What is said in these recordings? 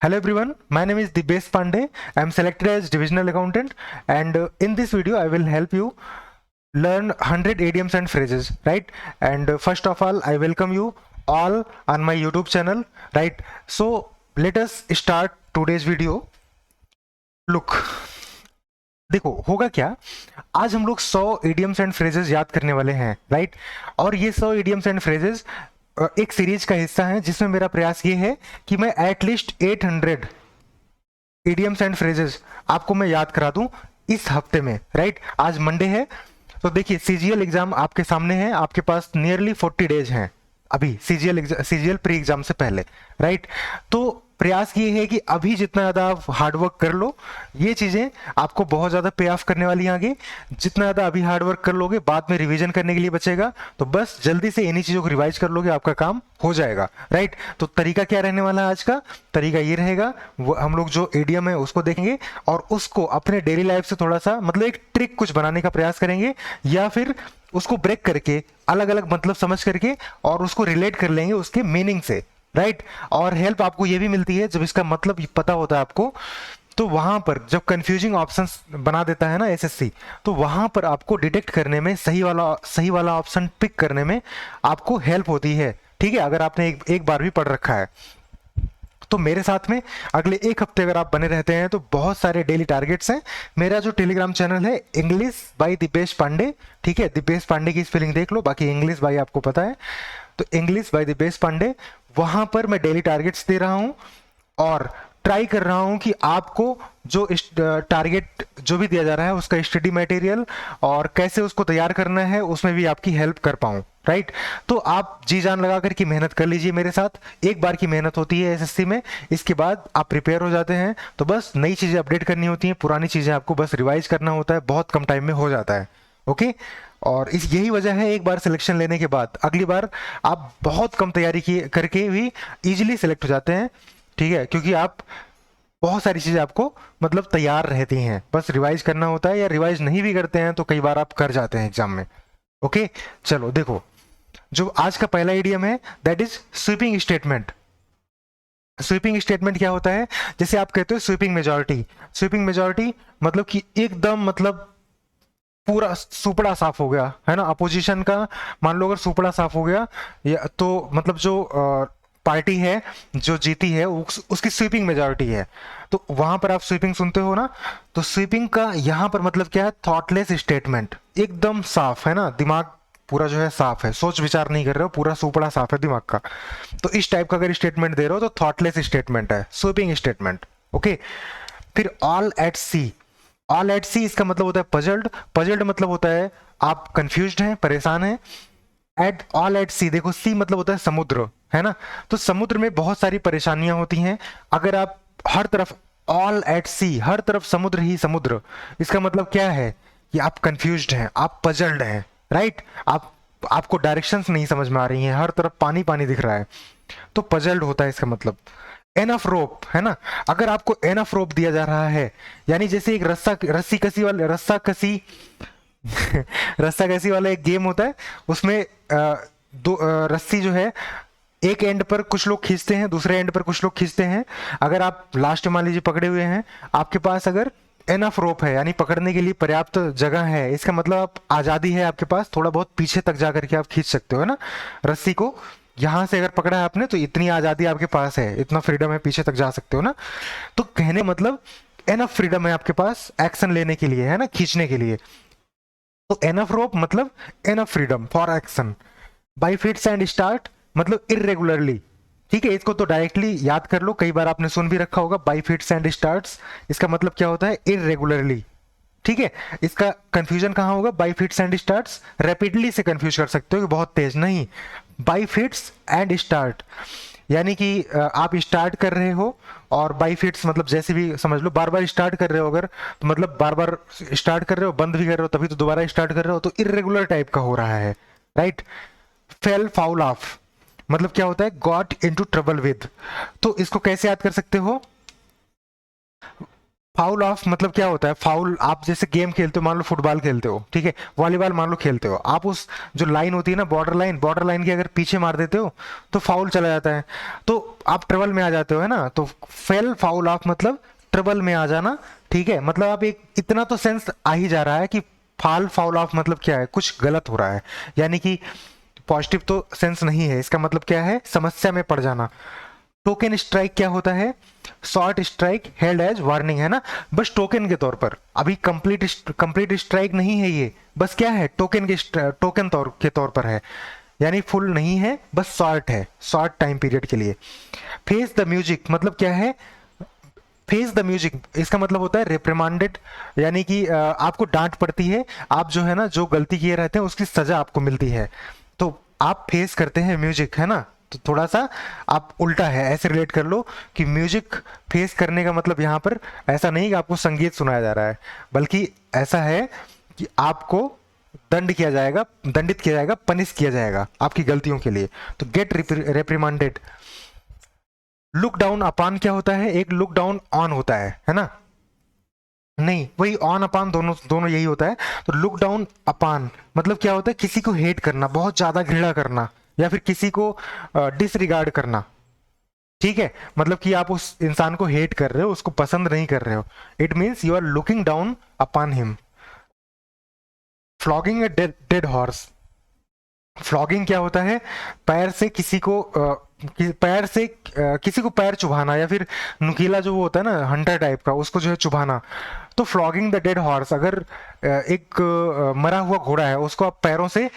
Hello everyone, my name is Dibesh Pandey. I am selected as divisional accountant, and in this video I will help you learn 100 idioms and phrases, right? And first of all, I welcome you all on my YouTube channel, right? So let us start today's video. Look, देखो होगा क्या, आज हम लोग 100 idioms and phrases याद करने वाले हैं, राइट? और ये 100 idioms एंड phrases एक सीरीज का हिस्सा है जिसमें मेरा प्रयास ये है कि मैं एटलीस्ट 800 idioms एंड phrases आपको मैं याद करा दूं इस हफ्ते में, राइट? आज मंडे है, तो देखिए सीजीएल एग्जाम आपके सामने है, आपके पास नियरली 40 डेज हैं अभी सीजीएल प्री एग्जाम से पहले, राइट? तो प्रयास ये है कि अभी जितना ज़्यादा आप हार्डवर्क कर लो, ये चीज़ें आपको बहुत ज़्यादा पे ऑफ करने वाली हैं आगे। जितना ज़्यादा अभी हार्डवर्क कर लोगे, बाद में रिवीजन करने के लिए बचेगा, तो बस जल्दी से इन्हीं चीज़ों को रिवाइज कर लोगे, आपका काम हो जाएगा, राइट? तो तरीका क्या रहने वाला है आज का? तरीका ये रहेगा, वो हम लोग जो इडियम है उसको देखेंगे और उसको अपने डेली लाइफ से थोड़ा सा मतलब एक ट्रिक कुछ बनाने का प्रयास करेंगे, या फिर उसको ब्रेक करके अलग अलग मतलब समझ करके और उसको रिलेट कर लेंगे उसके मीनिंग से, राइट? और हेल्प आपको ये भी मिलती है जब इसका मतलब पता होता है आपको, तो वहां पर जब कंफ्यूजिंग ऑप्शंस बना देता है ना एसएससी, तो वहां पर आपको डिटेक्ट करने में सही वाला ऑप्शन पिक करने में आपको हेल्प होती है, ठीक है? अगर आपने एक बार भी पढ़ रखा है तो मेरे साथ में अगले एक हफ्ते अगर आप बने रहते हैं तो बहुत सारे डेली टारगेट्स हैं। मेरा जो टेलीग्राम चैनल है इंग्लिश बाय दिपेश पांडे, ठीक है? दिपेश पांडे की स्पेलिंग देख लो, बाकी इंग्लिश बाय आपको पता है, तो इंग्लिश बाय दिपेश पांडे, वहां पर मैं डेली टारगेट्स दे रहा हूं और ट्राई कर रहा हूं कि आपको जो टारगेट जो भी दिया जा रहा है उसका स्टडी मटेरियल और कैसे उसको तैयार करना है उसमें भी आपकी हेल्प कर पाऊं, राइट? तो आप जी जान लगा करके मेहनत कर लीजिए मेरे साथ। एक बार की मेहनत होती है एसएससी में, इसके बाद आप प्रिपेयर हो जाते हैं, तो बस नई चीजें अपडेट करनी होती हैं, पुरानी चीजें आपको बस रिवाइज करना होता है, बहुत कम टाइम में हो जाता है, ओके? और इस यही वजह है, एक बार सिलेक्शन लेने के बाद अगली बार आप बहुत कम तैयारी की करके भी इजीली सिलेक्ट हो जाते हैं, ठीक है? क्योंकि आप बहुत सारी चीजें आपको मतलब तैयार रहती हैं, बस रिवाइज करना होता है, या रिवाइज नहीं भी करते हैं तो कई बार आप कर जाते हैं एग्जाम में, ओके? चलो देखो, जो आज का पहला इडियम है that is sweeping statement. Sweeping statement क्या होता है? जैसे आप कहते हो स्वीपिंग मेजॉरिटी। स्वीपिंग मेजॉरिटी मतलब कि एकदम मतलब पूरा सुपड़ा साफ हो गया है ना, अपोजिशन का मान लो अगर सुपड़ा साफ हो गया, या तो मतलब जो पार्टी है जो जीती है उसकी स्वीपिंग मेजॉरिटी है, तो वहां पर आप स्वीपिंग सुनते हो ना, तो स्वीपिंग का यहाँ पर मतलब क्या है? थॉटलेस स्टेटमेंट, एकदम साफ है ना, दिमाग पूरा जो है साफ है, सोच विचार नहीं कर रहे हो, पूरा सुपड़ा साफ है दिमाग का, तो इस टाइप का अगर स्टेटमेंट दे रहे हो तो थॉटलेस स्टेटमेंट है, स्वीपिंग स्टेटमेंट, ओके? फिर all at sea. All at sea इसका मतलब होता है पजल्ड। पजल्ड मतलब होता है आप कंफ्यूज्ड हैं, परेशान हैं। एट ऑल एट सी, देखो सी मतलब होता है समुद्र, है ना? तो समुद्र में बहुत सारी परेशानियां होती हैं, अगर आप हर तरफ ऑल एट सी, हर तरफ समुद्र ही समुद्र, इसका मतलब क्या है कि आप कंफ्यूज्ड हैं, आप पजल्ड हैं, राइट? आपको डायरेक्शंस नहीं समझ में आ रही हैं, हर तरफ पानी पानी दिख रहा है, तो पजल्ड होता है इसका मतलब। एनफ रोप, है ना? अगर आपको एनफ रोप दिया जा रहा है, यानी जैसे एक रस्सी कसी वाले रस्सा कसी रस्सा कसी वाला एक गेम होता है, उसमें रस्सी जो है एक एंड पर कुछ लोग खींचते हैं, दूसरे एंड पर कुछ लोग खींचते हैं, अगर आप लास्ट मान लीजिए पकड़े हुए हैं, आपके पास अगर एनफ रोप है यानी पकड़ने के लिए पर्याप्त जगह है, इसका मतलब आप आज़ादी है आपके पास, थोड़ा बहुत पीछे तक जा करके आप खींच सकते हो, है ना? रस्सी को यहां से अगर पकड़ा है आपने तो इतनी आज़ादी आपके पास है, इतना फ्रीडम है, पीछे तक जा सकते हो ना? तो कहने मतलब एनफ फ्रीडम है आपके पास एक्शन लेने के लिए, है ना, खींचने के लिए। तो एनफ रोप मतलब enough freedom for action. By fits and start मतलब इरेगुलरली, ठीक है? इसको तो डायरेक्टली याद कर लो, कई बार आपने सुन भी रखा होगा, बाई फिट्स एंड स्टार्ट्स, इसका मतलब क्या होता है? इरेगुलरली, ठीक है? इसका कंफ्यूजन कहां होगा? By fits and starts rapidly से कंफ्यूज कर सकते हो कि बहुत तेज नहीं, बाई फिट्स एंड स्टार्ट यानी कि आप स्टार्ट कर रहे हो, और बाई फिट्स मतलब जैसे भी समझ लो, बार बार स्टार्ट कर रहे हो अगर, तो मतलब बार बार स्टार्ट कर रहे हो, बंद भी कर रहे हो, तभी तो दोबारा स्टार्ट कर रहे हो, तो इरेगुलर टाइप का हो रहा है, राइट? फेल फाउल ऑफ मतलब क्या होता है? Got into trouble with. तो इसको कैसे याद कर सकते हो? फाउल ऑफ मतलब क्या होता है? फाउल, आप जैसे गेम खेलते हो, मान लो फुटबॉल खेलते हो, ठीक है, वॉलीबॉल मान लो खेलते हो, आप उस जो लाइन होती है ना, बॉर्डर लाइन की अगर पीछे मार देते हो तो फाउल चला जाता है, तो आप ट्रबल में आ जाते हो, है ना। तो फेल फाउल ऑफ मतलब ट्रबल में आ जाना, ठीक है। मतलब आप एक इतना तो सेंस आ ही जा रहा है कि फाउल ऑफ मतलब क्या है, कुछ गलत हो रहा है, यानी कि पॉजिटिव तो सेंस नहीं है। इसका मतलब क्या है? समस्या में पड़ जाना। टोकन स्ट्राइक क्या होता है? Short strike held as warning, है ना, बस टोकन के तौर पर। अभी कंप्लीट स्ट्राइक नहीं है ये, बस क्या है, टोकन के तौर पर है, यानी फुल नहीं है, बस शॉर्ट है, शॉर्ट टाइम पीरियड के लिए। फेस द म्यूजिक मतलब क्या है? फेस द म्यूजिक इसका मतलब होता है रिप्रिमांडेड, यानी कि आपको डांट पड़ती है, आप जो है ना, जो गलती किए रहते हैं उसकी सजा आपको मिलती है, तो आप फेस करते हैं म्यूजिक, है ना। तो थोड़ा सा आप उल्टा है, ऐसे रिलेट कर लो कि म्यूजिक फेस करने का मतलब यहाँ पर ऐसा नहीं कि आपको संगीत सुनाया जा रहा है, बल्कि ऐसा है कि आपको दंडित किया जाएगा, पनिश किया जाएगा आपकी गलतियों के लिए। तो गेट रिप्रिमांडेड। लुक डाउन अपान क्या होता है? एक लुक डाउन ऑन होता है ना, नहीं, वही ऑन अपान दोनों दोनों यही होता है। तो लुक डाउन अपान मतलब क्या होता है? किसी को हेट करना, बहुत ज्यादा घृणा करना, या फिर किसी को डिसरिगार्ड करना, ठीक है। मतलब कि आप उस इंसान को हेट कर रहे हो, उसको पसंद नहीं कर रहे हो। It means you are looking down upon him. Flogging a dead horse, flogging क्या होता है? पैर से किसी को किसी को पैर चुभाना, या फिर नुकीला जो वो होता है ना, हंटर टाइप का, उसको जो है चुभाना। तो फ्लॉगिंग द डेड हॉर्स, अगर एक मरा हुआ घोड़ा है, उसको आप पैरों से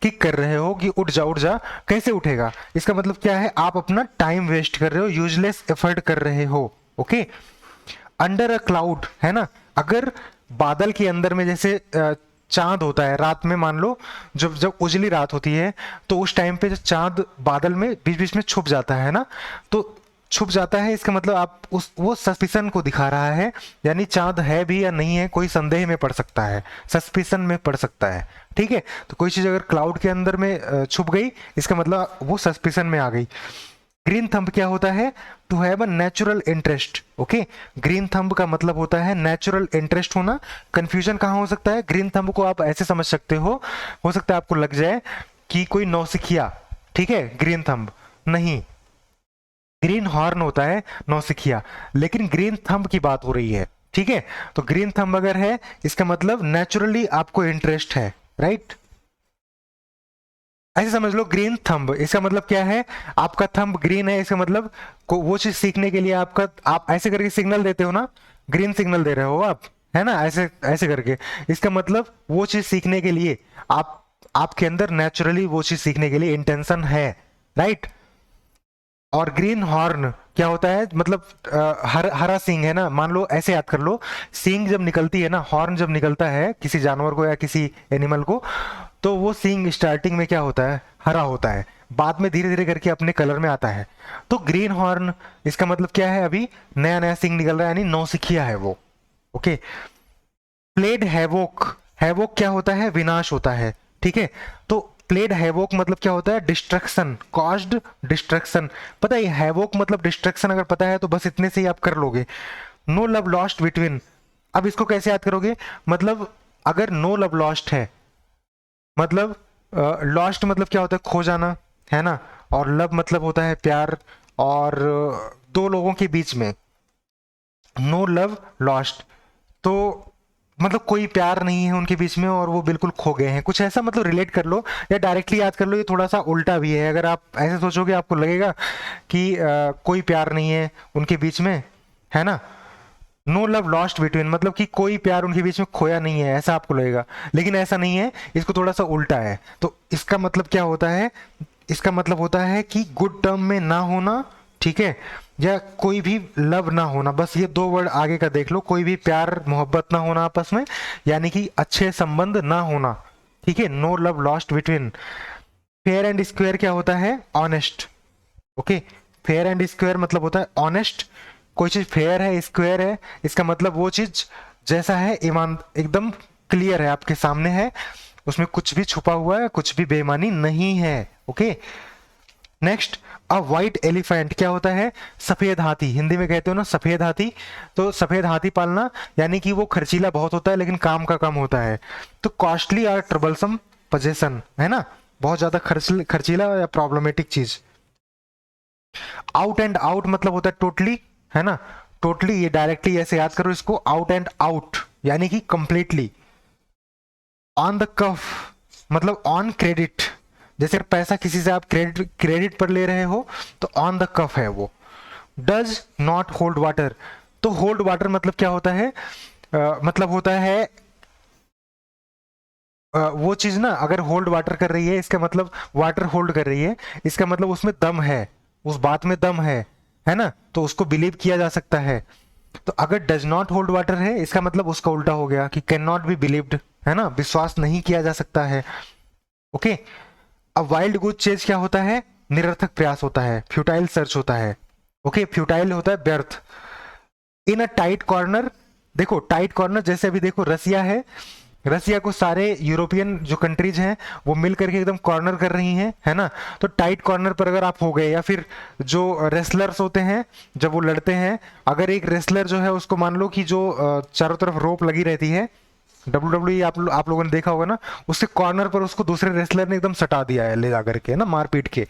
किक कर रहे हो कि उठ जा उठ जा, कैसे उठेगा? इसका मतलब क्या है? आप अपना टाइम वेस्ट कर रहे हो, यूजलेस एफर्ट कर रहे हो, ओके। अंडर अ क्लाउड, है ना, अगर बादल के अंदर में जैसे चांद होता है रात में, मान लो जब जब उजली रात होती है, तो उस टाइम पे जो चांद बादल में बीच बीच में छुप जाता है ना, तो छुप जाता है, इसका मतलब आप उस वो सस्पिशन को दिखा रहा है, यानी चांद है भी या नहीं है, कोई संदेह में पड़ सकता है, सस्पिशन में पड़ सकता है, ठीक है। तो कोई चीज अगर क्लाउड के अंदर में छुप गई, इसका मतलब वो सस्पिशन में आ गई। ग्रीन थंब क्या होता है? To have a natural interest, okay. Green thumb का मतलब होता है नेचुरल इंटरेस्ट होना। कंफ्यूजन कहाँ हो सकता है? ग्रीन थंब को आप ऐसे समझ सकते हो सकता है आपको लग जाए कि कोई नौसिखिया, ठीक है, ग्रीन थंब नहीं, ग्रीन हॉर्न होता है नौसिखिया, लेकिन ग्रीन थंब की बात हो रही है, ठीक है। तो ग्रीन थंब अगर है, इसका मतलब नेचुरली आपको इंटरेस्ट है, राइट। ऐसे समझ लो, ग्रीन थंब इसका मतलब क्या है? आपका थंब ग्रीन है, इसका मतलब वो चीज सीखने के लिए आपका, आप ऐसे करके सिग्नल देते हो ना, ग्रीन सिग्नल दे रहे हो आप, है ना, ऐसे ऐसे करके, इसका मतलब वो चीज सीखने के लिए आप, आपके अंदर नेचुरली वो चीज सीखने के लिए इंटेंशन है, राइट। और ग्रीन हॉर्न क्या होता है? मतलब हरा सींग, है ना, मान लो ऐसे याद कर लो, सींग जब निकलती है ना, हॉर्न जब निकलता है किसी जानवर को या किसी एनिमल को, तो वो सींग स्टार्टिंग में क्या होता है? हरा होता है, बाद में धीरे धीरे करके अपने कलर में आता है। तो ग्रीन हॉर्न इसका मतलब क्या है? अभी नया नया सींग निकल रहा है, यानी नौसिखिया है वो, ओके। प्लेड हैवोक, हैवोक क्या होता है? विनाश होता है, ठीक है। तो प्लेड हैवोक मतलब क्या होता है? Destruction, caused destruction. पता है हैवोक मतलब डिस्ट्रक्शन, अगर पता है तो बस इतने से ही आप कर लोगे। नो लव लॉस्ट बिटवीन, अब इसको कैसे याद करोगे? मतलब अगर नो लव लॉस्ट है, मतलब लॉस्ट मतलब क्या होता है? खो जाना, है ना, और लव मतलब होता है प्यार, और दो लोगों के बीच में नो लव लॉस्ट, तो मतलब कोई प्यार नहीं है उनके बीच में और वो बिल्कुल खो गए हैं, कुछ ऐसा मतलब रिलेट कर लो या डायरेक्टली याद कर लो। ये थोड़ा सा उल्टा भी है, अगर आप ऐसे सोचोगे आपको लगेगा कि कोई प्यार नहीं है उनके बीच में, है ना। नो लव लॉस्ट बिटवीन मतलब कि कोई प्यार उनके बीच में खोया नहीं है, ऐसा आपको लगेगा, लेकिन ऐसा नहीं है, इसको थोड़ा सा उल्टा है। तो इसका मतलब क्या होता है? इसका मतलब होता है कि गुड टर्म में ना होना, ठीक है, या कोई भी लव ना होना, बस ये दो वर्ड आगे का देख लो, कोई भी प्यार मोहब्बत ना होना आपस में, यानी कि अच्छे संबंध ना होना, ठीक है। No love lost between. Fair and square क्या होता है? Honest, okay. Fair and square मतलब होता है ऑनेस्ट, कोई चीज फेयर है, स्क्वायर है, इसका मतलब वो चीज जैसा है, ईमान एकदम क्लियर है, आपके सामने है, उसमें कुछ भी छुपा हुआ है, कुछ भी बेईमानी नहीं है, ओके। नेक्स्ट, अ वाइट एलिफेंट क्या होता है? सफेद हाथी, हिंदी में कहते हो ना सफेद हाथी। तो सफेद हाथी पालना यानी कि वो खर्चीला बहुत होता है लेकिन काम का कम होता है। तो कॉस्टली और ट्रबलसम पोजेशन है ना, बहुत ज्यादा खर्चीला या प्रॉब्लमेटिक चीज। आउट एंड आउट मतलब होता है टोटली, है ना, टोटली, ये डायरेक्टली ऐसे याद करो इसको, आउट एंड आउट यानी कि कंप्लीटली। ऑन द कफ मतलब ऑन क्रेडिट, जैसे पैसा किसी से आप क्रेडिट पर ले रहे हो तो ऑन द कफ है वो। डज नॉट होल्ड वाटर, तो होल्ड वाटर मतलब क्या होता है? मतलब होता है वो चीज ना, अगर होल्ड वाटर कर रही है इसका मतलब वाटर होल्ड कर रही है, इसका मतलब उसमें दम है, उस बात में दम है ना, तो उसको बिलीव किया जा सकता है। तो अगर डज नॉट होल्ड वाटर है इसका मतलब उसका उल्टा हो गया कि कैन नॉट बी बिलीव्ड, है ना, विश्वास नहीं किया जा सकता है। ओके, अब वाइल्ड गुड चेज क्या होता है? निरर्थक प्रयास होता है, फ्यूटाइल सर्च होता है। ओके, फ्यूटाइल होता है व्यर्थ। इन अ टाइट कॉर्नर, देखो टाइट कॉर्नर जैसे अभी देखो रसिया है, रसिया को सारे यूरोपियन जो कंट्रीज हैं वो मिल करके एकदम कॉर्नर कर रही हैं, है ना। तो टाइट कॉर्नर पर अगर आप हो गए, या फिर जो रेसलर्स होते हैं जब वो लड़ते हैं, अगर एक रेसलर जो है उसको मान लो कि जो चारों तरफ रोप लगी रहती है, WWE आप लोगों ने देखा होगा ना, उसके कॉर्नर पर उसको दूसरे रेसलर ने एकदम सटा दिया है ले जाकर के ना, मार पीट के।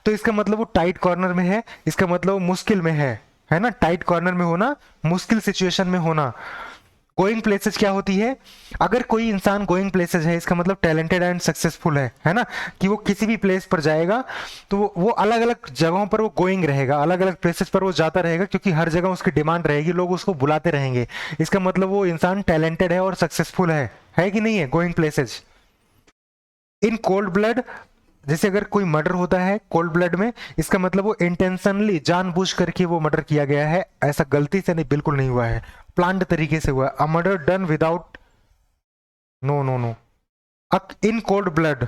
तो इसका मतलब वो टाइट कॉर्नर में है, इसका मतलब वो मुश्किल में है ना, टाइट कॉर्नर में होना, मुश्किल सिचुएशन में होना। गोइंग प्लेसेस क्या होती है? अगर कोई इंसान गोइंग प्लेसेस है इसका मतलब टैलेंटेड एंड सक्सेसफुल है ना, कि वो किसी भी प्लेस पर जाएगा तो वो अलग अलग जगहों पर वो गोइंग रहेगा, अलग अलग प्लेसेस पर वो जाता रहेगा, क्योंकि हर जगह उसकी डिमांड रहेगी, लोग उसको बुलाते रहेंगे। इसका मतलब वो इंसान टैलेंटेड है और सक्सेसफुल है कि नहीं है? Going places. इन कोल्ड ब्लड, जैसे अगर कोई मर्डर होता है कोल्ड ब्लड में, इसका मतलब वो इंटेंशनली जानबूझ करके वो मर्डर किया गया है, ऐसा गलती से नहीं, बिल्कुल नहीं हुआ है, प्लान्ड तरीके से हुआ है। A murder done without, no no no, in cold blood,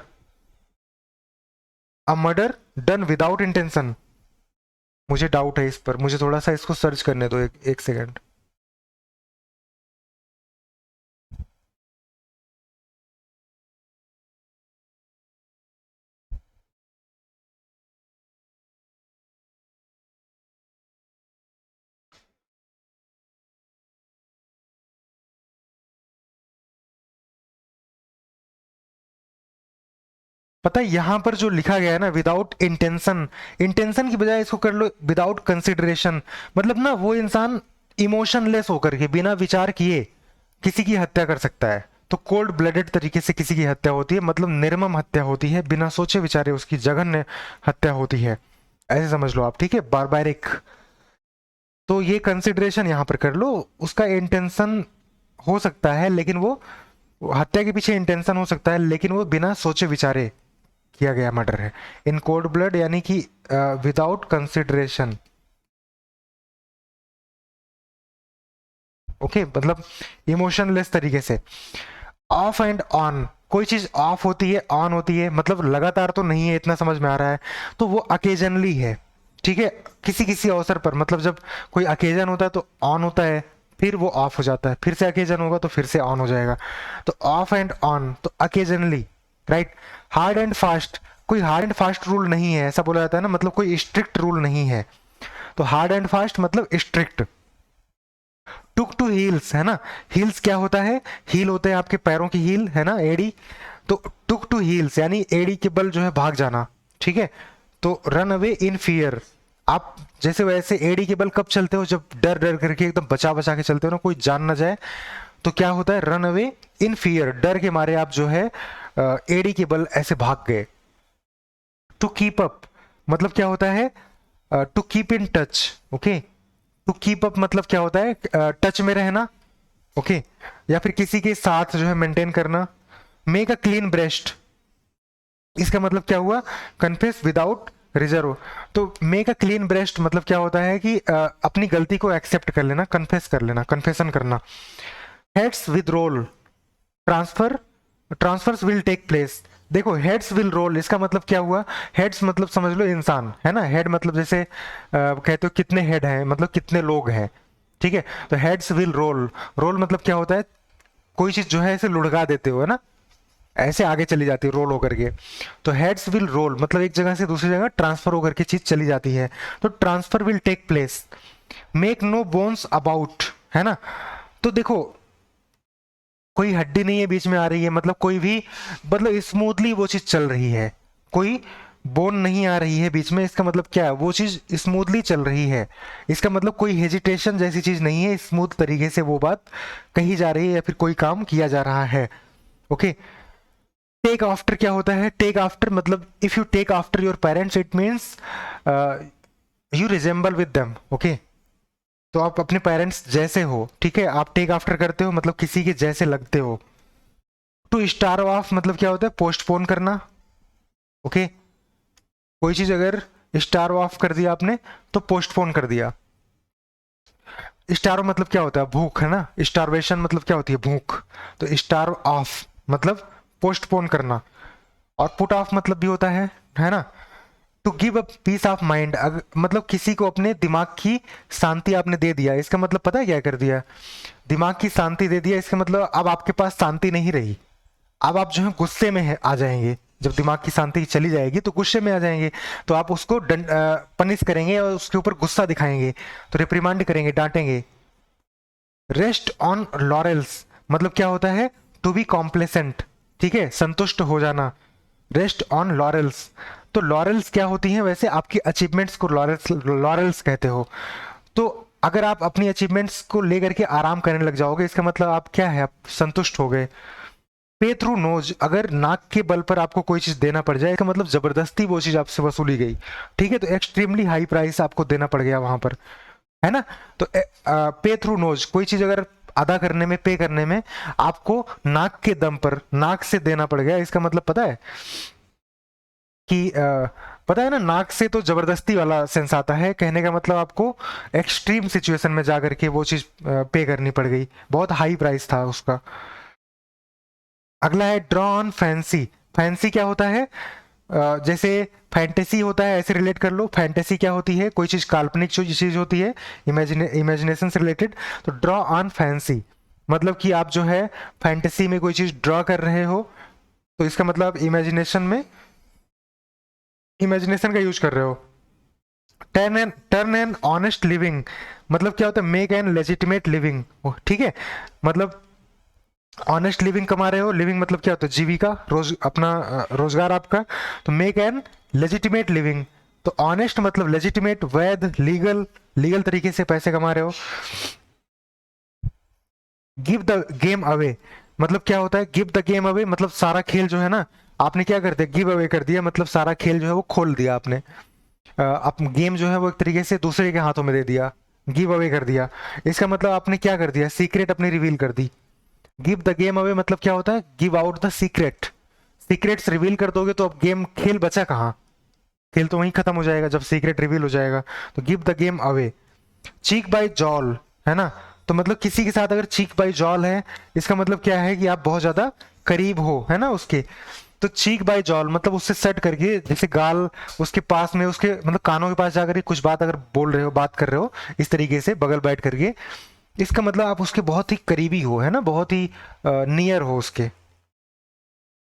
a murder done without intention. मुझे डाउट है इस पर, मुझे थोड़ा सा इसको सर्च करने दो, एक सेकेंड। पता है यहां पर जो लिखा गया है ना, विदाउट इंटेंशन, इंटेंशन की बजाय इसको कर लो विदाउट कंसिडरेशन। मतलब ना वो इंसान इमोशनलेस होकर के बिना विचार किए किसी की हत्या कर सकता है। तो कोल्ड ब्लडेड तरीके से किसी की हत्या होती है, मतलब निर्मम हत्या होती है, बिना सोचे विचारे उसकी जघन्य हत्या होती है, ऐसे समझ लो आप, ठीक है, बारबैरिक। तो ये कंसिडरेशन यहां पर कर लो, उसका इंटेंशन हो सकता है लेकिन वो हत्या के पीछे इंटेंशन हो सकता है लेकिन वो बिना सोचे विचारे किया गया मर्डर है। इन कोल्ड ब्लड यानी कि विदाउट कंसिडरेशन। ओके, मतलब इमोशनलेस तरीके से। ऑफ एंड ऑन, कोई चीज ऑफ होती है ऑन होती है, मतलब लगातार तो नहीं है, इतना समझ में आ रहा है। तो वो अकेजनली है, ठीक है, किसी किसी अवसर पर, मतलब जब कोई अकेजन होता है तो ऑन होता है, फिर वो ऑफ हो जाता है, फिर से अकेजन होगा तो फिर से ऑन हो जाएगा। तो ऑफ एंड ऑन, तो occasionally, right. Hard and fast, कोई हार्ड एंड फास्ट रूल नहीं है, ऐसा बोला जाता है ना, मतलब कोई स्ट्रिक्ट रूल नहीं है। तो हार्ड एंड फास्ट मतलब स्ट्रिक्ट। टुक टू हील्स, है ना, हील्स क्या होता है? हील होते हैं आपके पैरों की हील, है ना, एड़ी। तो टुक टू हील्स यानी एड़ी के बल जो है भाग जाना, ठीक है। तो रन अवे इन फियर, आप जैसे वैसे एड़ी के बल कब चलते हो? जब डर डर करके एकदम बचा बचा के चलते हो ना, कोई जान ना जाए। तो क्या होता है? रन अवे इन फियर, डर के मारे आप जो है एड़ी के बल ऐसे भाग गए। टू कीप अप मतलब क्या होता है? To keep in touch. Okay, to keep up मतलब क्या होता है? टच में रहना, ओके, या फिर किसी के साथ जो है मेंटेन करना। मेक अ क्लीन ब्रेस्ट, इसका मतलब क्या हुआ? Confess without reserve. तो मेक अ क्लीन ब्रेस्ट मतलब क्या होता है कि अपनी गलती को एक्सेप्ट कर लेना, कन्फेस कर लेना, कन्फेशन करना। Heads with roll, transfer, transfers will take place. देखो हेड्स विल रोल, इसका मतलब क्या हुआ? हेड्स मतलब समझ लो इंसान, है ना, हेड मतलब जैसे कहते हो कितने हेड हैं, मतलब कितने लोग हैं, ठीक है। तो हेड्स विल रोल, रोल मतलब क्या होता है? कोई चीज जो है ऐसे लुढ़का देते हो, है ना, ऐसे आगे चली जाती है रोल होकर के। तो हेड्स विल रोल मतलब एक जगह से दूसरी जगह ट्रांसफर होकर के चीज चली जाती है। तो transfer will take place. Make no bones about, है ना। तो देखो कोई हड्डी नहीं है बीच में आ रही है, मतलब कोई भी मतलब स्मूथली वो चीज चल रही है, कोई बोन नहीं आ रही है बीच में, इसका मतलब क्या है, वो चीज स्मूथली चल रही है। इसका मतलब कोई हेजिटेशन जैसी चीज नहीं है, स्मूथ तरीके से वो बात कही जा रही है या फिर कोई काम किया जा रहा है। ओके। टेक आफ्टर क्या होता है? टेक आफ्टर मतलब if you take after your parents it means you resemble with them. Okay. तो आप अपने पेरेंट्स जैसे हो, ठीक है, आप टेक आफ्टर करते हो मतलब किसी के जैसे लगते हो। टू स्टार ऑफ मतलब क्या होता है? पोस्टपोन करना। ओके। कोई चीज अगर स्टार ऑफ कर दिया आपने तो पोस्टपोन कर दिया। स्टार मतलब क्या होता है? भूख, है ना। स्टारवेशन मतलब क्या होती है? भूख। तो स्टार ऑफ मतलब पोस्टपोन करना। और पुट ऑफ मतलब भी होता है ना। To give a piece of mind मतलब किसी को अपने दिमाग की शांति आपने दे दिया, इसका मतलब पता है क्या कर दिया? दिमाग की शांति दे दिया, इसका मतलब अब आपके पास शांति नहीं रही। अब आप जो है गुस्से में आ जाएंगे। जब दिमाग की शांति चली जाएगी तो गुस्से में आ जाएंगे, तो आप उसको पनिश करेंगे और उसके ऊपर गुस्सा दिखाएंगे, तो रिप्रीमांड करेंगे, डांटेंगे। रेस्ट ऑन लॉरेल्स मतलब क्या होता है? टू बी कॉम्प्लेसेंट, ठीक है, संतुष्ट हो जाना। Rest on laurels. तो लॉरेल्स क्या होती हैं वैसे? आपकी अचीवमेंट्स को लॉरेल्स लॉरेल्स कहते हो। तो अगर आप अपनी अचीवमेंट्स को लेकर के आराम करने लग जाओगे, इसका मतलब आप क्या है? आप संतुष्ट हो गए। पे थ्रू नोज अगर नाक के बल पर आपको कोई चीज देना पड़ जाए, इसका मतलब जबरदस्ती वो चीज आपसे वसूली गई, ठीक है, तो एक्सट्रीमली हाई प्राइस आपको देना पड़ गया वहां पर, है ना। तो पे थ्रू नोज कोई चीज अगर अदा करने में, पे करने में आपको नाक के दम पर, नाक से देना पड़ गया, इसका मतलब पता है कि पता है ना, नाक से तो जबरदस्ती वाला सेंस आता है, कहने का मतलब आपको एक्सट्रीम सिचुएशन में जाकर के वो चीज पे करनी पड़ गई, बहुत हाई प्राइस था उसका। अगला है ड्रॉ ऑन फैंसी। फैंसी क्या होता है? जैसे फैंटेसी होता है, ऐसे रिलेट कर लो। फैंटेसी क्या होती है? कोई चीज काल्पनिक चीज होती है, इमेजिनेशन से रिलेटेड। तो ड्रॉ ऑन फैंसी मतलब कि आप जो है फैंटेसी में कोई चीज ड्रॉ कर रहे हो, तो इसका मतलब इमेजिनेशन में, इमेजिनेशन का यूज कर रहे हो। टर्न एन ऑनेस्ट लिविंग मतलब क्या होता है? मेक एन लेजिटिमेट लिविंग, ठीक है, मतलब ऑनेस्ट लिविंग कमा रहे हो। लिविंग मतलब क्या होता है? जीविका, रोज अपना रोजगार आपका। तो मेक एन लेजिटिमेट लिविंग, तो ऑनेस्ट मतलब लेजिटिमेट, वैध, लीगल, लीगल तरीके से पैसे कमा रहे हो। गिव द गेम अवे मतलब क्या होता है? गिव द गेम अवे मतलब सारा खेल जो है ना, आपने क्या कर दिया? गिव अवे कर दिया, मतलब सारा खेल जो है वो खोल दिया आपने। आप गेम जो है वो एक तरीके से दूसरे के हाथों में दे दिया, गिव अवे कर दिया। इसका मतलब आपने क्या कर दिया? सीक्रेट अपनी रिवील कर दी। गिव द गेम अवे मतलब क्या होता है? Give out the secret. Secrets reveal कर दोगे तो अब गेम, खेल बचा कहाँ? खेल तो वहीं खत्म हो जाएगा जब सीक्रेट रिवील हो जाएगा। तो give the game away. Cheek by jowl, है ना। तो मतलब किसी के साथ अगर चीक बाय जॉल है, इसका मतलब क्या है कि आप बहुत ज्यादा करीब हो, है ना उसके। तो चीक बाय जॉल मतलब उससे सेट करके, जैसे गाल उसके पास में, उसके मतलब कानों के पास जाकर के कुछ बात अगर बोल रहे हो, बात कर रहे हो इस तरीके से बगल बैठ करके, इसका मतलब आप उसके बहुत ही करीबी हो, है ना, बहुत ही नियर हो उसके।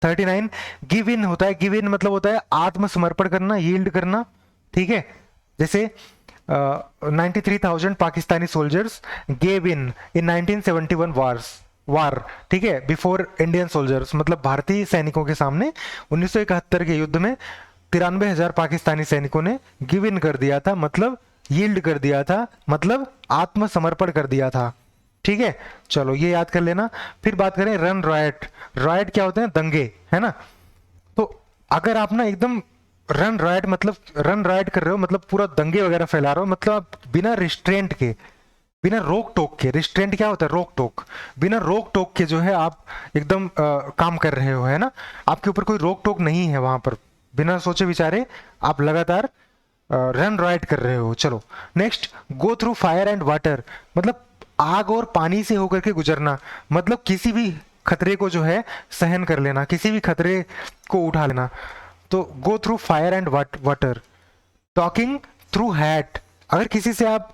39 गिव इन होता है। गिव इन मतलब होता है आत्मसमर्पण करना, यील्ड करना, ठीक है। जैसे 93,000 पाकिस्तानी सोल्जर्स गेव इन 1971 वार, ठीक है, बिफोर इंडियन सोल्जर्स मतलब भारतीय सैनिकों के सामने 1971 के युद्ध में 93,000 पाकिस्तानी सैनिकों ने गिव इन कर दिया था, मतलब यील्ड कर दिया था, मतलब आत्मसमर्पण कर दिया था, ठीक है। चलो ये याद कर लेना। फिर बात करें रन रायट। रायट क्या होते हैं? दंगे, है ना। तो अगर आप ना एकदम रन रायट मतलब रन रायट कर रहे हो, मतलब पूरा दंगे वगैरह फैला रहे हो, मतलब आप बिना रिस्ट्रेंट के, बिना रोक टोक के, रिस्ट्रेंट क्या होता है? रोक टोक, बिना रोक टोक के जो है आप एकदम काम कर रहे हो, है ना। आपके ऊपर कोई रोक टोक नहीं है वहां पर, बिना सोचे विचारे आप लगातार रन राइट कर रहे हो। चलो next, go through fire and water मतलब आग और पानी से होकर के गुजरना, मतलब किसी भी खतरे को जो है सहन कर लेना, किसी भी खतरे को उठा लेना। तो go through fire and water. Talking through hat, अगर किसी से आप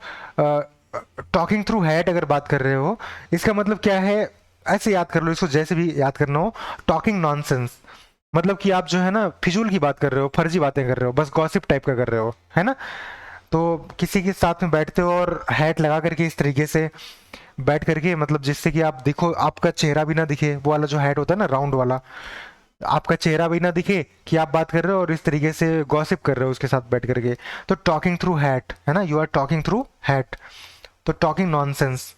टॉकिंग थ्रू हैट अगर बात कर रहे हो, इसका मतलब क्या है? ऐसे याद कर लो इसको, जैसे भी याद करना हो। टॉकिंग नॉनसेंस मतलब कि आप जो है ना फिजूल की बात कर रहे हो, फर्जी बातें कर रहे हो, बस गॉसिप टाइप का कर रहे हो, है ना। तो किसी के साथ में बैठते हो और हैट लगा करके इस तरीके से बैठ करके, मतलब जिससे कि आप दिखो, आपका चेहरा भी ना दिखे, वो वाला जो हैट होता है ना राउंड वाला, आपका चेहरा भी ना दिखे कि आप बात कर रहे हो, और इस तरीके से गॉसिप कर रहे हो उसके साथ बैठ करके। तो टॉकिंग थ्रू हैट, है ना, you are talking through hat. तो talking nonsense.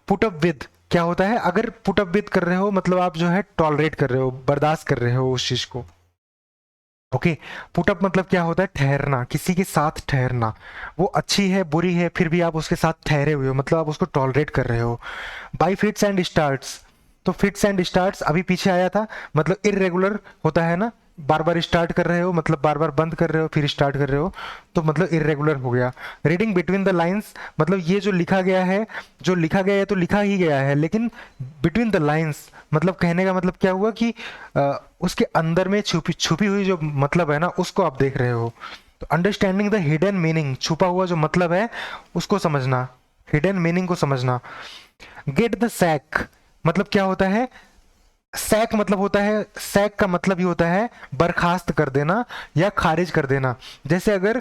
Put up with क्या होता है, अगर पुट अप विद कर रहे हो मतलब आप जो है टॉलरेट कर रहे हो, बर्दाश्त कर रहे हो उस चीज को। ओके। पुट अप मतलब क्या होता है, ठहरना, किसी के साथ ठहरना। वो अच्छी है बुरी है फिर भी आप उसके साथ ठहरे हुए हो, मतलब आप उसको टॉलरेट कर रहे हो। By fits and starts. तो फिट्स एंड स्टार्ट्स अभी पीछे आया था, मतलब इरेगुलर होता है ना, बार बार स्टार्ट कर रहे हो मतलब बार बार बंद कर रहे हो फिर स्टार्ट कर रहे हो, तो मतलब इरेगुलर हो गया। रीडिंग बिटवीन द लाइंस मतलब ये जो लिखा गया है, जो लिखा गया है तो लिखा ही गया है, लेकिन बिटवीन द लाइंस मतलब कहने का मतलब क्या हुआ कि उसके अंदर में छुपी छुपी हुई जो मतलब है ना उसको आप देख रहे हो। तो अंडरस्टैंडिंग द हिडन मीनिंग, छुपा हुआ जो मतलब है उसको समझना, हिडन मीनिंग को समझना। गेट द सैक मतलब क्या होता है, सैक मतलब होता है, सैक का मतलब ही होता है बर्खास्त कर देना या खारिज कर देना। जैसे अगर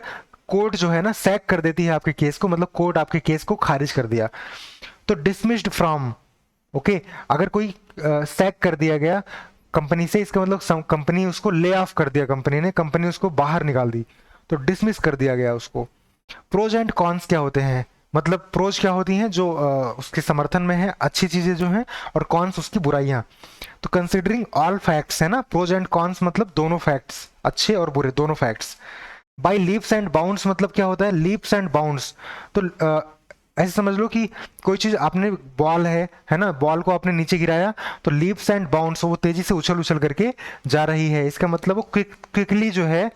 कोर्ट जो है ना सैक कर देती है आपके केस को, मतलब कोर्ट आपके केस को खारिज कर दिया। तो डिसमिस्ड फ्रॉम, ओके, अगर कोई सैक कर दिया गया कंपनी से, इसका मतलब कंपनी उसको ले ऑफ कर दिया, कंपनी ने, कंपनी उसको बाहर निकाल दी, तो डिसमिस कर दिया गया उसको। प्रोज एंड कॉन्स क्या होते हैं, मतलब प्रोज क्या होती हैं जो उसके समर्थन में है, अच्छी चीजें जो हैं, और कॉन्स उसकी बुराइयां। तो कंसिडरिंग ऑल फैक्ट्स है ना, प्रोज एंड कॉन्स मतलब दोनों फैक्ट्स, अच्छे और बुरे दोनों facts. By leaps and bounds मतलब क्या होता है, लीप्स एंड बाउंड्स। तो ऐसे समझ लो कि कोई चीज आपने, बॉल है ना, बॉल को आपने नीचे गिराया, तो लीप्स एंड बाउंड्स वो तेजी से उछल उछल करके जा रही है, इसका मतलब वो क्विकली जो है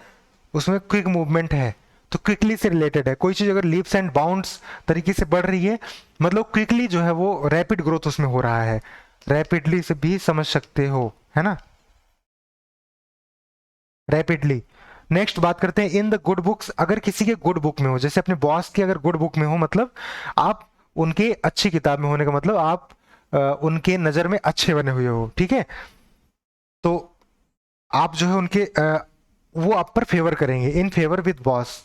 उसमें क्विक मूवमेंट है। तो क्विकली से रिलेटेड है, कोई चीज अगर लीप्स एंड बाउंड्स तरीके से बढ़ रही है मतलब क्विकली जो है वो रैपिड ग्रोथ उसमें हो रहा है, रैपिडली से भी समझ सकते हो, है ना, रैपिडली। नेक्स्ट बात करते हैं इन द गुड बुक्स, अगर किसी के गुड बुक में हो, जैसे अपने बॉस के अगर गुड बुक में हो मतलब आप उनके अच्छी किताब में होने का मतलब आप उनके नज़र में अच्छे बने हुए हो, ठीक है। तो आप जो है उनके वो आप पर फेवर करेंगे, in favour with boss.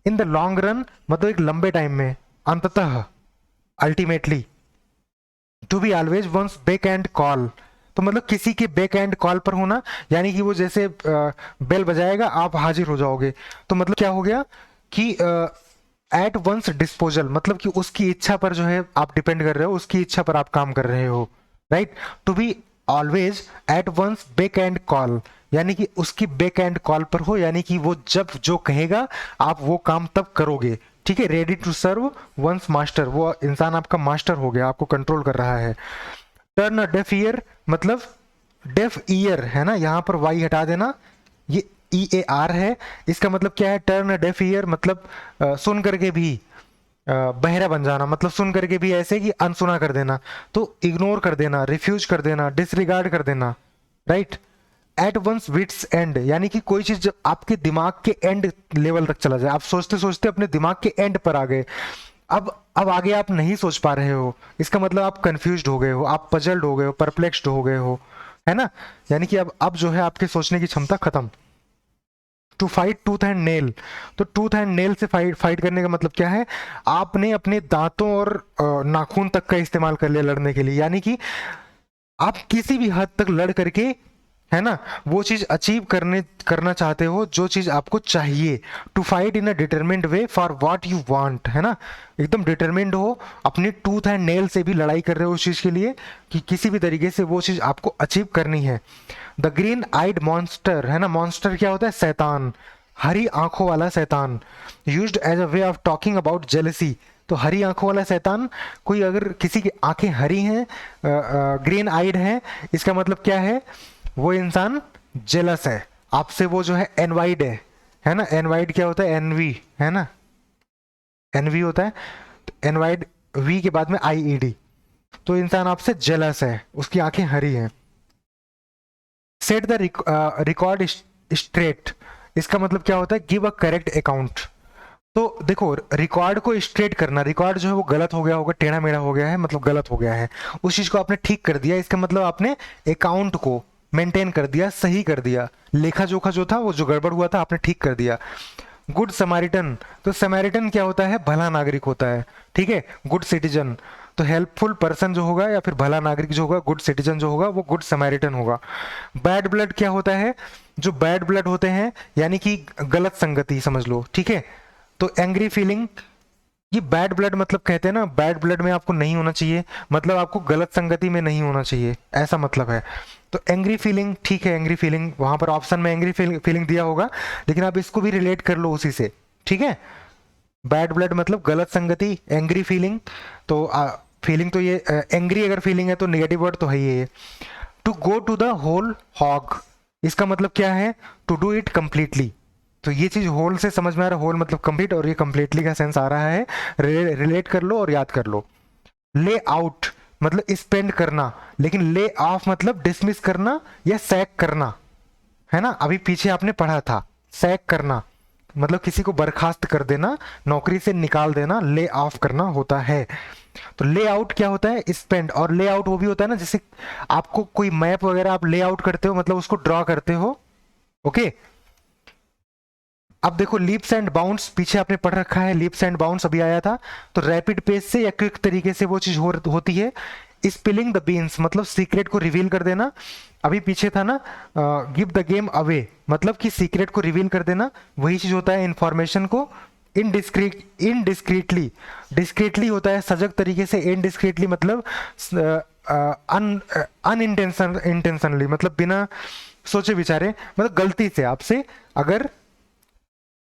In the long run मतलब एक लंबे टाइम में, अंततः, ultimately. To be always one's back and call, तो मतलब किसी के बैक एंड कॉल पर होना, यानी कि वो जैसे बेल बजाएगा आप हाजिर हो जाओगे। तो मतलब क्या हो गया कि एट वंस डिस्पोजल मतलब कि उसकी इच्छा पर जो है आप डिपेंड कर रहे हो, उसकी इच्छा पर आप काम कर रहे हो, right. To be always at one's back and call यानी कि उसकी बैक एंड कॉल पर हो, यानी कि वो जब जो कहेगा आप वो काम तब करोगे, ठीक है। Ready to serve one's master, वो इंसान आपका मास्टर हो गया, आपको कंट्रोल कर रहा है। टर्न अ डेफ ईयर मतलब डेफ ईयर है ना, यहाँ पर वाई हटा देना, ये ई ए आर है, इसका मतलब क्या है, टर्न अ डेफ ईयर मतलब सुन करके भी बहरा बन जाना, मतलब सुन करके भी ऐसे कि अनसुना कर देना, तो इग्नोर कर देना, रिफ्यूज कर देना, डिसरिगार्ड कर देना, right. At one's wits end यानी कि कोई चीज जब आपके दिमाग के एंड लेवल तक चला जाए, आप सोचते सोचते अपने दिमाग के एंड पर आ गए, अब आगे आप नहीं सोच पा रहे हो, इसका मतलब आप कंफ्यूज्ड हो गए हो, आप पजल्ड हो गए हो, परप्लेक्स्ड हो गए हो, है ना। यानी कि अब जो है आपके सोचने की क्षमता खत्म। To fight tooth and nail, तो टूथ एंड नेल से फाइट फाइट करने का मतलब क्या है, आपने अपने दांतों और नाखून तक का इस्तेमाल कर लिया लड़ने के लिए, यानी कि आप किसी भी हद तक लड़ करके, है ना, वो चीज अचीव करना चाहते हो जो चीज आपको चाहिए। To fight in a determined way for what you want, है ना, एकदम डिटरमिन्ड हो, अपनी टूथ एंड नेल से भी लड़ाई कर रहे हो उस चीज के लिए कि किसी भी तरीके से वो चीज आपको अचीव करनी है। द ग्रीन आइड मॉन्स्टर, है ना, मॉन्स्टर क्या होता है, शैतान, हरी आंखों वाला शैतान। Used as a way of talking about jealousy, तो हरी आंखों वाला शैतान, कोई अगर किसी की आंखें हरी हैं, ग्रीन आइड है, इसका मतलब क्या है, वो इंसान जेलस है आपसे, वो जो है एनवाइड है ना, एनवाइड क्या होता है, एनवी, है ना, एनवी होता है, तो एनवाइड, वी के बाद में आई ई डी, तो इंसान आपसे जेलस है, उसकी आंखें हरी हैं। सेट द रिकॉर्ड स्ट्रेट, इसका मतलब क्या होता है, गिव अ करेक्ट अकाउंट। तो देखो, रिकॉर्ड को स्ट्रेट करना, रिकॉर्ड जो है वो गलत हो गया होगा, टेढ़ा मेढ़ा हो गया है, मतलब गलत हो गया है, उस चीज को आपने ठीक कर दिया, इसका मतलब आपने अकाउंट को मेंटेन कर दिया, सही कर दिया, लेखा जोखा जो था वो जो गड़बड़ हुआ था आपने ठीक कर दिया। गुड समैरिटन, तो समैरिटन क्या होता है? भला नागरिक होता है, ठीक है। गुड सिटीजन, तो हेल्पफुल पर्सन जो होगा या फिर भला नागरिक जो होगा, गुड सिटीजन जो होगा वो गुड समैरिटन होगा। बैड ब्लड क्या होता है? जो बैड ब्लड होते हैं यानी कि गलत संगति समझ लो, ठीक है। तो एंग्री फीलिंग, ये बैड ब्लड मतलब कहते हैं ना, बैड ब्लड में आपको नहीं होना चाहिए, मतलब आपको गलत संगति में नहीं होना चाहिए, ऐसा मतलब है। तो एंग्री फीलिंग, ठीक है, एंग्री फीलिंग वहां पर ऑप्शन में एंग्री फीलिंग दिया होगा, लेकिन आप इसको भी रिलेट कर लो उसी से, ठीक है। बैड ब्लड मतलब गलत संगति, एंग्री फीलिंग, तो फीलिंग तो ये एंग्री अगर फीलिंग है तो नेगेटिव वर्ड तो है ही है। To go to the whole hog, इसका मतलब क्या है? To do it completely. तो ये चीज होल से समझ में आ रहा है, होल मतलब कंप्लीट, और ये कंप्लीटली का सेंस आ रहा है, रिलेट कर लो और याद कर लो। ले आउट मतलब स्पेंड करना, लेकिन ले ऑफ मतलब डिसमिस करना या सैक करना, है ना, अभी पीछे आपने पढ़ा था। सैक करना मतलब किसी को बर्खास्त कर देना, नौकरी से निकाल देना, ले ऑफ करना होता है। तो ले आउट क्या होता है? स्पेंड। और ले आउट वो भी होता है ना, जैसे आपको कोई मैप वगैरह आप ले आउट करते हो, मतलब उसको ड्रॉ करते हो, ओके। अब देखो लीप्स एंड बाउंड्स, पीछे आपने पढ़ रखा है, लीप्स एंड बाउंड्स अभी आया था। तो रैपिड पेस से या क्विक तरीके से वो चीज होती है। स्पिलिंग द बीन्स मतलब सीक्रेट को रिवील कर देना, अभी पीछे था ना, गिव द गेम अवे मतलब कि सीक्रेट को रिवील कर देना, वही चीज होता है इंफॉर्मेशन को इनडिस्क्रीटली, डिस्क्रीटली होता है सजग तरीके से, इनडिस्क्रीटली मतलब इंटेंशनली मतलब बिना सोचे विचारे, मतलब गलती से आपसे अगर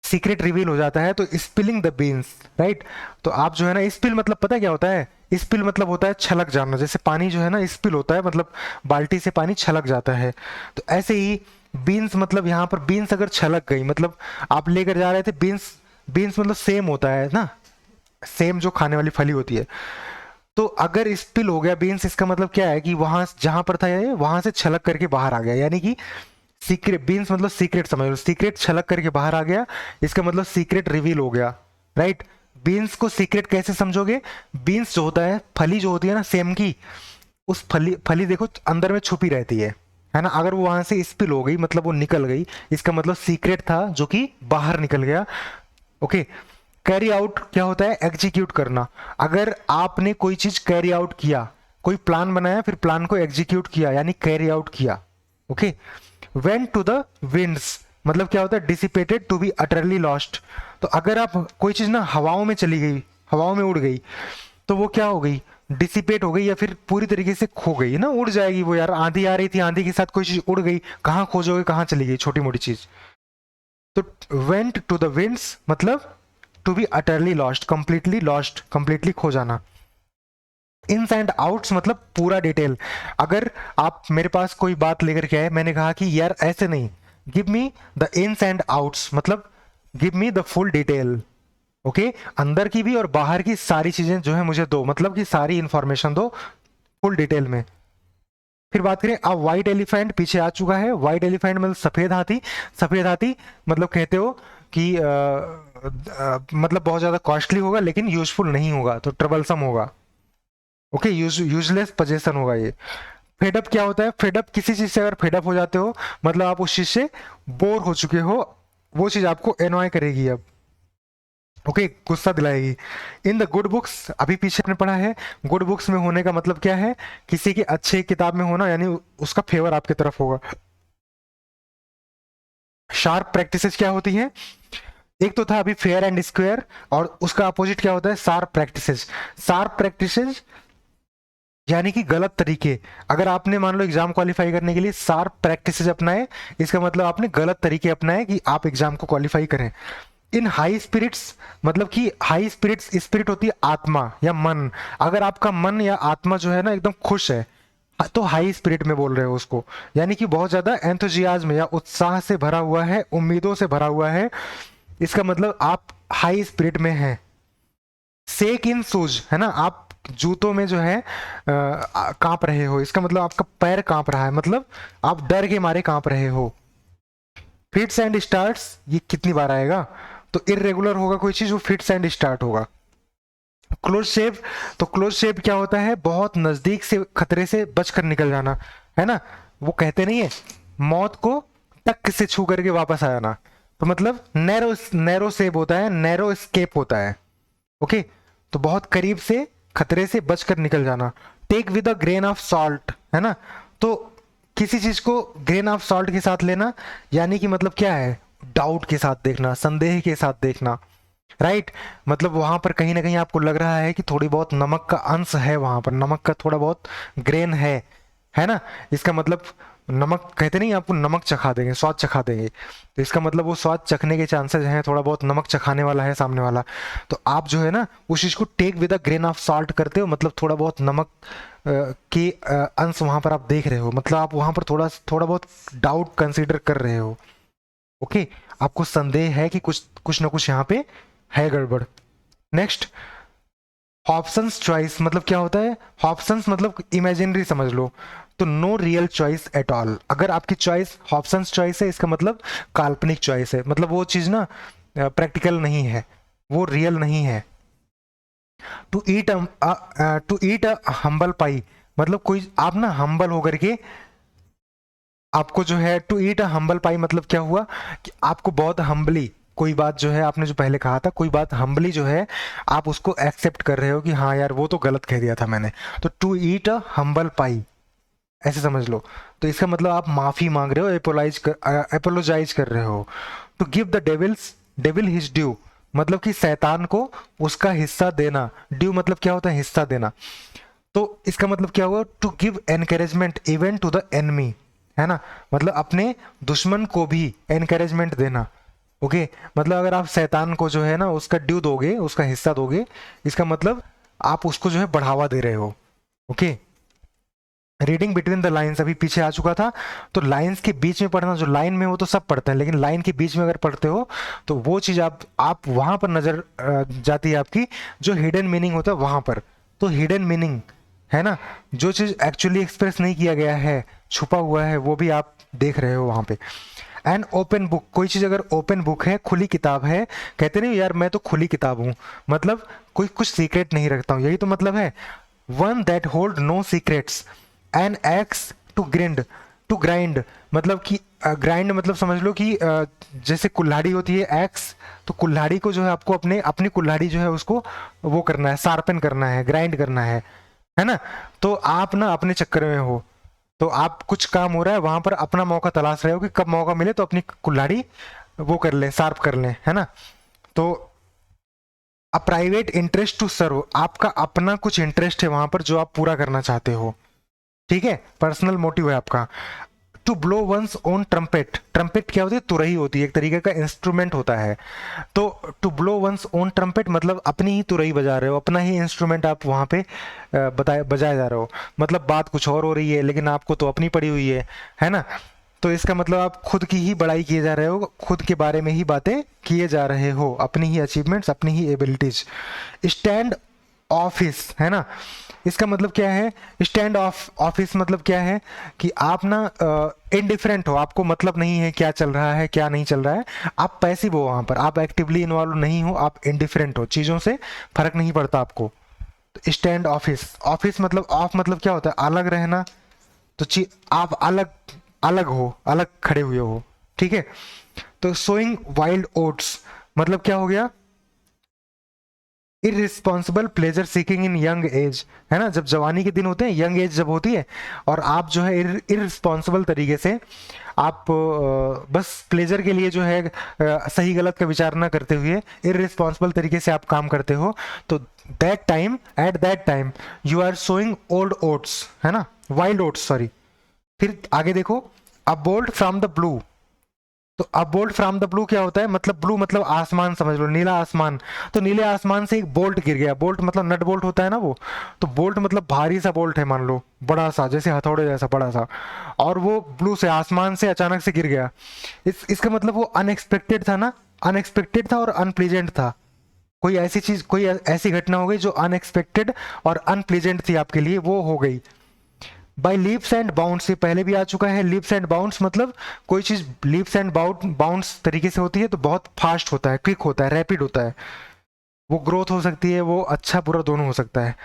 सीक्रेट रिवील हो जाता है, तो स्पिलिंग द बीन्स, राइट। तो आप जो है ना, स्पिल मतलब पता है क्या होता है? स्पिल मतलब होता है छलक जाना, जैसे पानी जो है ना स्पिल होता है, मतलब बाल्टी से पानी छलक जाता है। तो ऐसे ही बीन्स मतलब यहाँ पर बीन्स अगर छलक गई, मतलब आप लेकर जा रहे थे बीन्स, बीन्स मतलब सेम होता है ना, सेम जो खाने वाली फली होती है। तो अगर स्पिल हो गया बीन्स, इसका मतलब क्या है कि वहां जहां पर था ये वहां से छलक करके बाहर आ गया, यानी कि सीक्रेट, बीन्स मतलब सीक्रेट समझ लो, सीक्रेट छलक करके बाहर आ गया, इसका मतलब सीक्रेट रिवील हो गया, राइट। बीन्स को सीक्रेट कैसे समझोगे? बीन्स जो होता है, फली जो होती है ना सेम की, उस फली फली देखो अंदर में छुपी रहती है ना, अगर वो वहां से स्पिल हो गई मतलब वो निकल गई, इसका मतलब सीक्रेट था जो कि बाहर निकल गया, ओके। कैरी आउट क्या होता है? एग्जीक्यूट करना, अगर आपने कोई चीज कैरी आउट किया, कोई प्लान बनाया फिर प्लान को एग्जीक्यूट किया, यानी कैरी आउट किया, okay. Went to the winds मतलब क्या होता है? Dissipated to be utterly lost. तो अगर आप कोई चीज ना हवाओं में चली गई, हवाओं में उड़ गई, तो वो क्या हो गई? डिसिपेट हो गई, या फिर पूरी तरीके से खो गई ना, उड़ जाएगी वो, यार आंधी आ रही थी, आंधी के साथ कोई चीज उड़ गई, कहाँ खोजोगे, कहाँ चली गई छोटी मोटी चीज। तो वेंट टू द विंड्स मतलब to be utterly lost, completely lost, completely खो जाना। इन्स एंड आउट्स मतलब पूरा डिटेल, अगर आप मेरे पास कोई बात लेकर के आए, मैंने कहा कि यार ऐसे नहीं, give me the ins and outs मतलब give me the full detail, okay. अंदर की भी और बाहर की सारी चीजें जो है मुझे दो, मतलब कि सारी इंफॉर्मेशन दो फुल डिटेल में। फिर बात करें, अब व्हाइट एलिफेंट पीछे आ चुका है, व्हाइट एलिफेंट मतलब सफेद हाथी, सफेद हाथी मतलब कहते हो कि मतलब बहुत ज्यादा कॉस्टली होगा लेकिन यूजफुल नहीं होगा, तो ट्रबलसम होगा, ओके, यूजलेस पोजेशन होगा ये। फेडअप क्या होता है? फेडअप किसी चीज से अगर फेडअप हो जाते हो मतलब आप उस चीज से बोर हो चुके हो, वो चीज आपको एनॉय करेगी अब, ओके, गुस्सा दिलाएगी। इन द गुड बुक्स अभी पीछे आपने पढ़ा है, गुड बुक्स में होने का मतलब क्या है? किसी की अच्छे किताब में होना, यानी उसका फेवर आपकी तरफ होगा। शार्प प्रैक्टिसेस क्या होती हैं? एक तो था अभी फेयर एंड स्क्वायर, और उसका अपोजिट क्या होता है? Sharp practices. शार्प प्रैक्टिसेस यानी कि गलत तरीके, अगर आपने मान लो एग्जाम क्वालिफाई करने के लिए शार्प प्रैक्टिसेस अपनाए, इसका मतलब आपने गलत तरीके अपनाए कि आप एग्जाम को क्वालिफाई करें। इन हाई स्पिरिट्स मतलब कि हाई स्पिरिट्स, स्पिरिट होती है आत्मा या मन, अगर आपका मन या आत्मा जो है ना एकदम खुश है, तो हाई स्पिरिट में बोल रहे हो उसको, यानी कि बहुत ज्यादा एंथुजियाज्म या उत्साह से भरा हुआ है, उम्मीदों से भरा हुआ है, इसका मतलब आप हाई स्पिरिट में हैं। सेक इन शूज है ना, आप जूतों में जो है कांप रहे हो, इसका मतलब आपका पैर कांप रहा है, मतलब आप डर के मारे कांप रहे हो। फिट्स एंड स्टार्ट्स ये कितनी बार आएगा? तो इरेगुलर होगा कोई चीज, वो फिट्स एंड स्टार्ट होगा। क्लोज शेप, तो क्लोज शेप क्या होता है, बहुत नजदीक से खतरे से बचकर निकल जाना, है ना। वो कहते नहीं है मौत को टक से छू करके वापस आ जाना, तो मतलब नैरो नैरो शेप होता है, नैरो स्केप होता है। ओके, तो बहुत करीब से खतरे से बचकर निकल जाना। Take with a grain of salt, है ना। तो किसी चीज को ग्रेन ऑफ सॉल्ट के साथ लेना, यानी कि मतलब क्या है, डाउट के साथ देखना, संदेह के साथ देखना, राइट। मतलब वहां पर कहीं ना कहीं आपको लग रहा है कि थोड़ी बहुत नमक का अंश है, वहां पर नमक का थोड़ा बहुत ग्रेन है ना। इसका मतलब नमक, कहते नहीं आपको नमक चखा देंगे, स्वाद चखा देंगे, तो इसका मतलब वो स्वाद चखने के चांसेस हैं, थोड़ा बहुत नमक चखाने वाला है सामने वाला। तो आप जो है ना उस चीज को take with a grain of salt करते हो, मतलब थोड़ा बहुत नमक के अंश वहां पर आप देख रहे हो, मतलब आप वहां पर थोड़ा थोड़ा बहुत डाउट कंसीडर कर रहे हो। ओके, आपको संदेह है कि कुछ कुछ ना कुछ यहाँ पे है गड़बड़। नेक्स्ट, हॉब्सन्स चॉइस मतलब क्या होता है, हॉब्सन्स मतलब इमेजिनरी समझ लो, तो no real choice at all. अगर आपकी चॉइस हॉब्सन्स चॉइस है, इसका मतलब काल्पनिक चॉइस है, मतलब वो चीज ना प्रैक्टिकल नहीं है, वो रियल नहीं है। टू ईट अ हम्बल पाई, मतलब कोई आप ना हम्बल होकर के, आपको जो है टू ईट अ हम्बल पाई मतलब क्या हुआ कि आपको बहुत हम्बली कोई बात जो है, आपने जो पहले कहा था कोई बात हम्बली जो है, आप उसको एक्सेप्ट कर रहे हो कि हाँ यार वो तो गलत कह दिया था मैंने, तो टू ईट अ हम्बल पाई ऐसे समझ लो। तो इसका मतलब आप माफी मांग रहे हो, एपोलोजाइज कर रहे हो। To give the devil his due, मतलब कि शैतान को उसका हिस्सा देना। ड्यू मतलब क्या होता है, हिस्सा देना। तो इसका मतलब क्या हुआ, to give encouragement even to the enemy, है ना। मतलब अपने दुश्मन को भी एनकरेजमेंट देना। ओके, मतलब अगर आप शैतान को जो है ना उसका ड्यू दोगे, उसका हिस्सा दोगे, इसका मतलब आप उसको जो है बढ़ावा दे रहे हो। Okay, reading between the lines अभी पीछे आ चुका था, तो लाइंस के बीच में पढ़ना, जो लाइन में वो तो सब पढ़ते हैं, लेकिन लाइन के बीच में अगर पढ़ते हो तो वो चीज आप वहां पर नजर जाती है आपकी, जो हिडन मीनिंग होता है वहां पर। तो हिडन मीनिंग है ना, जो चीज एक्चुअली एक्सप्रेस नहीं किया गया है, छुपा हुआ है, वो भी आप देख रहे हो वहां पे। एंड ओपन बुक, कोई चीज अगर ओपन बुक है, खुली किताब है, कहते नहीं यार मैं तो खुली किताब हूं, मतलब कोई कुछ सीक्रेट नहीं रखता हूं, यही तो मतलब है। One that hold no secrets, an axe to grind, मतलब कि ग्राइंड मतलब समझ लो कि जैसे कुल्हाड़ी होती है एक्स, तो कुल्हाड़ी को जो है आपको अपने अपनी कुल्हाड़ी जो है उसको वो करना है, शार्पन करना है, ग्राइंड करना है ना। तो आप ना अपने चक्कर में हो, तो आप कुछ काम हो रहा है वहां पर, अपना मौका तलाश रहे हो कि कब मौका मिले तो अपनी कुल्हाड़ी वो कर ले, शार्प कर ले, है ना। तो a private interest to serve, आपका अपना कुछ इंटरेस्ट है वहां पर जो आप पूरा करना चाहते हो, ठीक है, पर्सनल मोटिव है आपका। To blow one's own trumpet, trumpet क्या होती है, तुरही होती है, एक तरीके का इंस्ट्रूमेंट होता है। तो to blow one's own trumpet मतलब अपनी ही तुरही बजा रहे हो, अपना ही इंस्ट्रूमेंट आप वहां पे बताए बजाए जा रहे हो, मतलब बात कुछ और हो रही है लेकिन आपको तो अपनी पड़ी हुई है ना। तो इसका मतलब आप खुद की ही बड़ाई किए जा रहे हो, खुद के बारे में ही बातें किए जा रहे हो, अपनी ही अचीवमेंट्स, अपनी ही एबिलिटीज। स्टैंड ऑफिस, है ना, इसका मतलब क्या है, स्टैंड ऑफ ऑफिस मतलब क्या है कि आप ना इनडिफरेंट हो, आपको मतलब नहीं है क्या चल रहा है क्या नहीं चल रहा है, आप पैसिव हो वहां पर, आप एक्टिवली इन्वॉल्व नहीं हो, आप इनडिफरेंट हो, चीजों से फर्क नहीं पड़ता आपको। तो स्टैंड ऑफिस, ऑफिस मतलब ऑफ मतलब क्या होता है, अलग रहना, तो आप अलग अलग हो, अलग खड़े हुए हो, ठीक है। तो सोइंग वाइल्ड ओट्स मतलब क्या हो गया, इरिस्पॉन्सिबल प्लेजर सीकिंग इन यंग एज, है ना, जब जवानी के दिन होते हैं, यंग एज जब होती है, और आप जो है इरिस्पॉन्सिबल तरीके से आप बस प्लेजर के लिए जो है सही गलत का विचार ना करते हुए इरिस्पॉन्सिबल तरीके से आप काम करते हो, तो at that time you are sowing old oats, है ना, वाइल्ड ओट्स सॉरी। फिर आगे देखो, a bolt from the blue, तो अब बोल्ट फ्रॉम द ब्लू क्या होता है, मतलब ब्लू मतलब आसमान समझ लो, नीला आसमान, तो नीले आसमान से एक बोल्ट गिर गया, बोल्ट मतलब नट बोल्ट होता है ना वो, तो बोल्ट मतलब भारी सा बोल्ट है, मान लो बड़ा सा, जैसे हथौड़े जैसा बड़ा सा, और वो ब्लू से आसमान से अचानक से गिर गया। इसका मतलब वो अनएक्सपेक्टेड था ना, अनएक्सपेक्टेड था और अनप्लीजेंट था, कोई ऐसी चीज, कोई ऐसी घटना हो गई जो अनएक्सपेक्टेड और अनप्लीजेंट थी आपके लिए, वो हो गई। बाय लीप्स एंड बाउंड्स, ये पहले भी आ चुका है। लीप्स एंड बाउंड्स मतलब कोई चीज लीप्स एंड बाउंड्स तरीके से होती है तो बहुत फास्ट होता है, क्विक होता है, रैपिड होता है। वो ग्रोथ हो सकती है, वो अच्छा बुरा दोनों हो सकता है।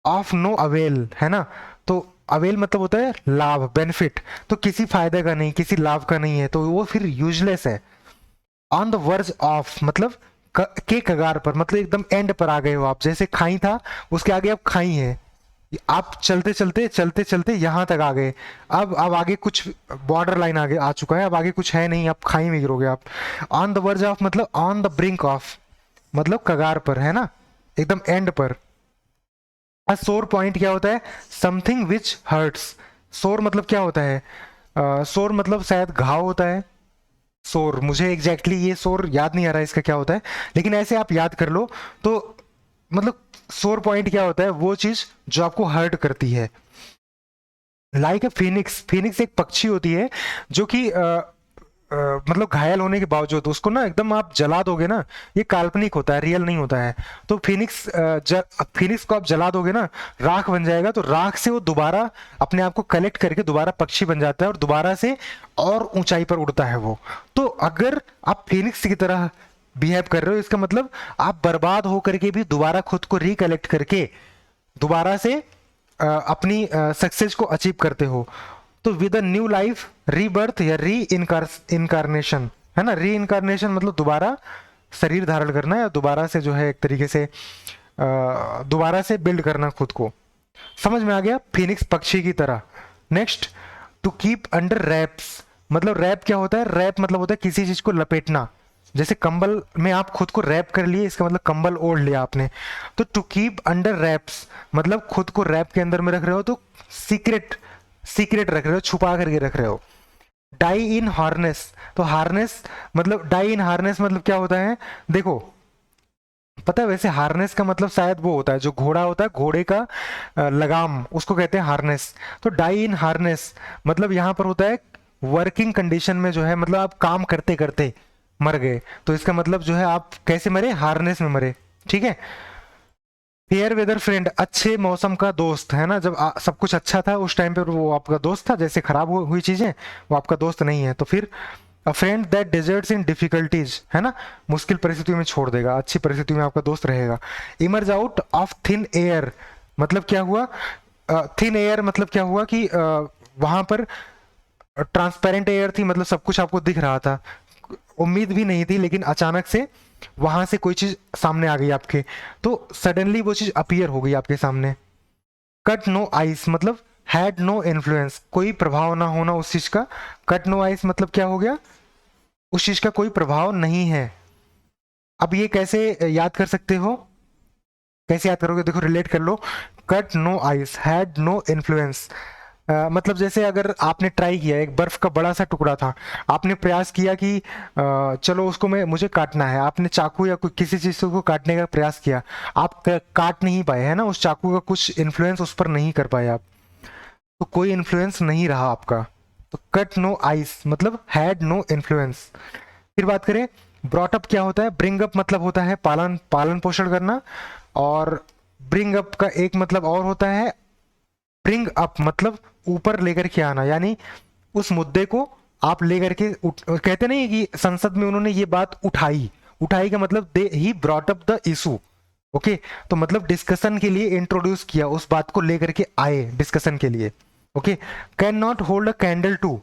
ऑफ नो अवेल है ना, तो अवेल मतलब होता है लाभ, बेनिफिट, तो किसी फायदे का नहीं, किसी लाभ का नहीं है, तो वो फिर यूजलेस है। ऑन द वर्ज ऑफ मतलब के कगार पर, मतलब एकदम एंड पर आ गए हो आप, जैसे खाई था उसके आगे अब खाई है, आप चलते चलते चलते चलते यहां तक आ गए, अब आगे कुछ बॉर्डर लाइन आगे आ चुका है, अब आगे कुछ है नहीं, आप खाई में गिरोगे आप। ऑन द वर्ज ऑफ मतलब ऑन द ब्रिंक ऑफ, मतलब कगार पर है ना, एकदम एंड पर। सोर पॉइंट क्या होता है, समथिंग विच हर्ट्स। सोर मतलब क्या होता है, सोर मतलब शायद घाव होता है। सोर, मुझे एग्जैक्टली ये सोर याद नहीं आ रहा है इसका क्या होता है, लेकिन ऐसे आप याद कर लो तो मतलब सोर पॉइंट क्या होता है, वो चीज जो आपको हर्ट करती है। लाइक ए फिनिक्स, फिनिक्स एक पक्षी होती है जो कि मतलब घायल होने के बावजूद उसको ना एकदम आप जला दोगे ना, ये काल्पनिक होता है, रियल नहीं होता है। तो फिनिक्स फिनिक्स को आप जला दोगे ना, राख बन जाएगा, तो राख से वो दोबारा अपने आप को कलेक्ट करके दोबारा पक्षी बन जाता है और दोबारा से और ऊंचाई पर उड़ता है वो। तो अगर आप फिनिक्स की तरह बिहेव कर रहे हो, इसका मतलब आप बर्बाद होकर के भी दोबारा खुद को रिकलेक्ट करके दोबारा से अपनी सक्सेस को अचीव करते हो। तो with a new life, rebirth या री इनकारनेशन है ना, री इनकारनेशन मतलब दोबारा शरीर धारण करना या दोबारा से जो है एक तरीके से दोबारा से बिल्ड करना खुद को। समझ में आ गया, फिनिक्स पक्षी की तरह। Next, to keep under wraps, मतलब रैप क्या होता है, रैप मतलब होता है किसी चीज को लपेटना, जैसे कंबल में आप खुद को रैप कर लिए, इसका मतलब कंबल ओढ़ लिया आपने। तो टू कीप अंडर रैप्स मतलब खुद को रैप के अंदर में रख रहे हो, तो सीक्रेट, सीक्रेट रख रहे हो, छुपा करके रख रहे हो। डाई इन हार्नेस, तो हार्नेस मतलब डाई इन हार्नेस मतलब क्या होता है, देखो पता है वैसे हार्नेस का मतलब शायद वो होता है जो घोड़ा होता है, घोड़े का लगाम, उसको कहते हैं हार्नेस। तो डाई इन हार्नेस मतलब यहाँ पर होता है वर्किंग कंडीशन में जो है, मतलब आप काम करते करते मर गए, तो इसका मतलब जो है आप कैसे मरे, हार्नेस में मरे। ठीक है। फेयर वेदर फ्रेंड, अच्छे मौसम का दोस्त है ना, जब सब कुछ अच्छा था उस टाइम पर वो आपका दोस्त था, जैसे खराब हुई चीजें वो आपका दोस्त नहीं है, तो फिर a friend that deserts in difficulties है ना, मुश्किल परिस्थितियों में छोड़ देगा, अच्छी परिस्थितियों में आपका दोस्त रहेगा। Emerge out of thin air मतलब क्या हुआ, थिन एयर मतलब क्या हुआ कि वहां पर ट्रांसपेरेंट एयर थी, मतलब सब कुछ आपको दिख रहा था, उम्मीद भी नहीं थी, लेकिन अचानक से वहां से कोई चीज सामने आ गई आपके, तो सडनली वो चीज अपीयर हो गई आपके सामने। कट नो आइस मतलब हैड नो इन्फ्लुएंस, कोई प्रभाव ना होना उस चीज का। कट नो आइस मतलब क्या हो गया, उस चीज का कोई प्रभाव नहीं है। अब ये कैसे याद कर सकते हो, कैसे याद करोगे, देखो रिलेट कर लो। Cut no ice had no influence, मतलब जैसे अगर आपने ट्राई किया, एक बर्फ का बड़ा सा टुकड़ा था, आपने प्रयास किया कि चलो उसको मैं मुझे काटना है, आपने चाकू या कोई किसी चीज से उसको काटने का प्रयास किया, आप काट नहीं पाए है ना, उस चाकू का कुछ इन्फ्लुएंस उस पर नहीं कर पाए आप, तो कोई इन्फ्लुएंस नहीं रहा आपका। तो कट नो आइस मतलब हैड नो इन्फ्लुएंस। फिर बात करें ब्रॉट अप क्या होता है, ब्रिंग अप मतलब होता है पालन पालन पोषण करना, और ब्रिंग अप का एक मतलब और होता है ब्रिंग अप मतलब ऊपर लेकर के आना, यानी उस मुद्दे को आप लेकर के कहते नहीं कि संसद में उन्होंने ये बात उठाई, उठाई का मतलब दे he brought up the issue. Okay, तो मतलब डिस्कशन के लिए इंट्रोड्यूस किया, उस बात को लेकर के आए डिस्कशन के लिए। Okay, can not hold a candle to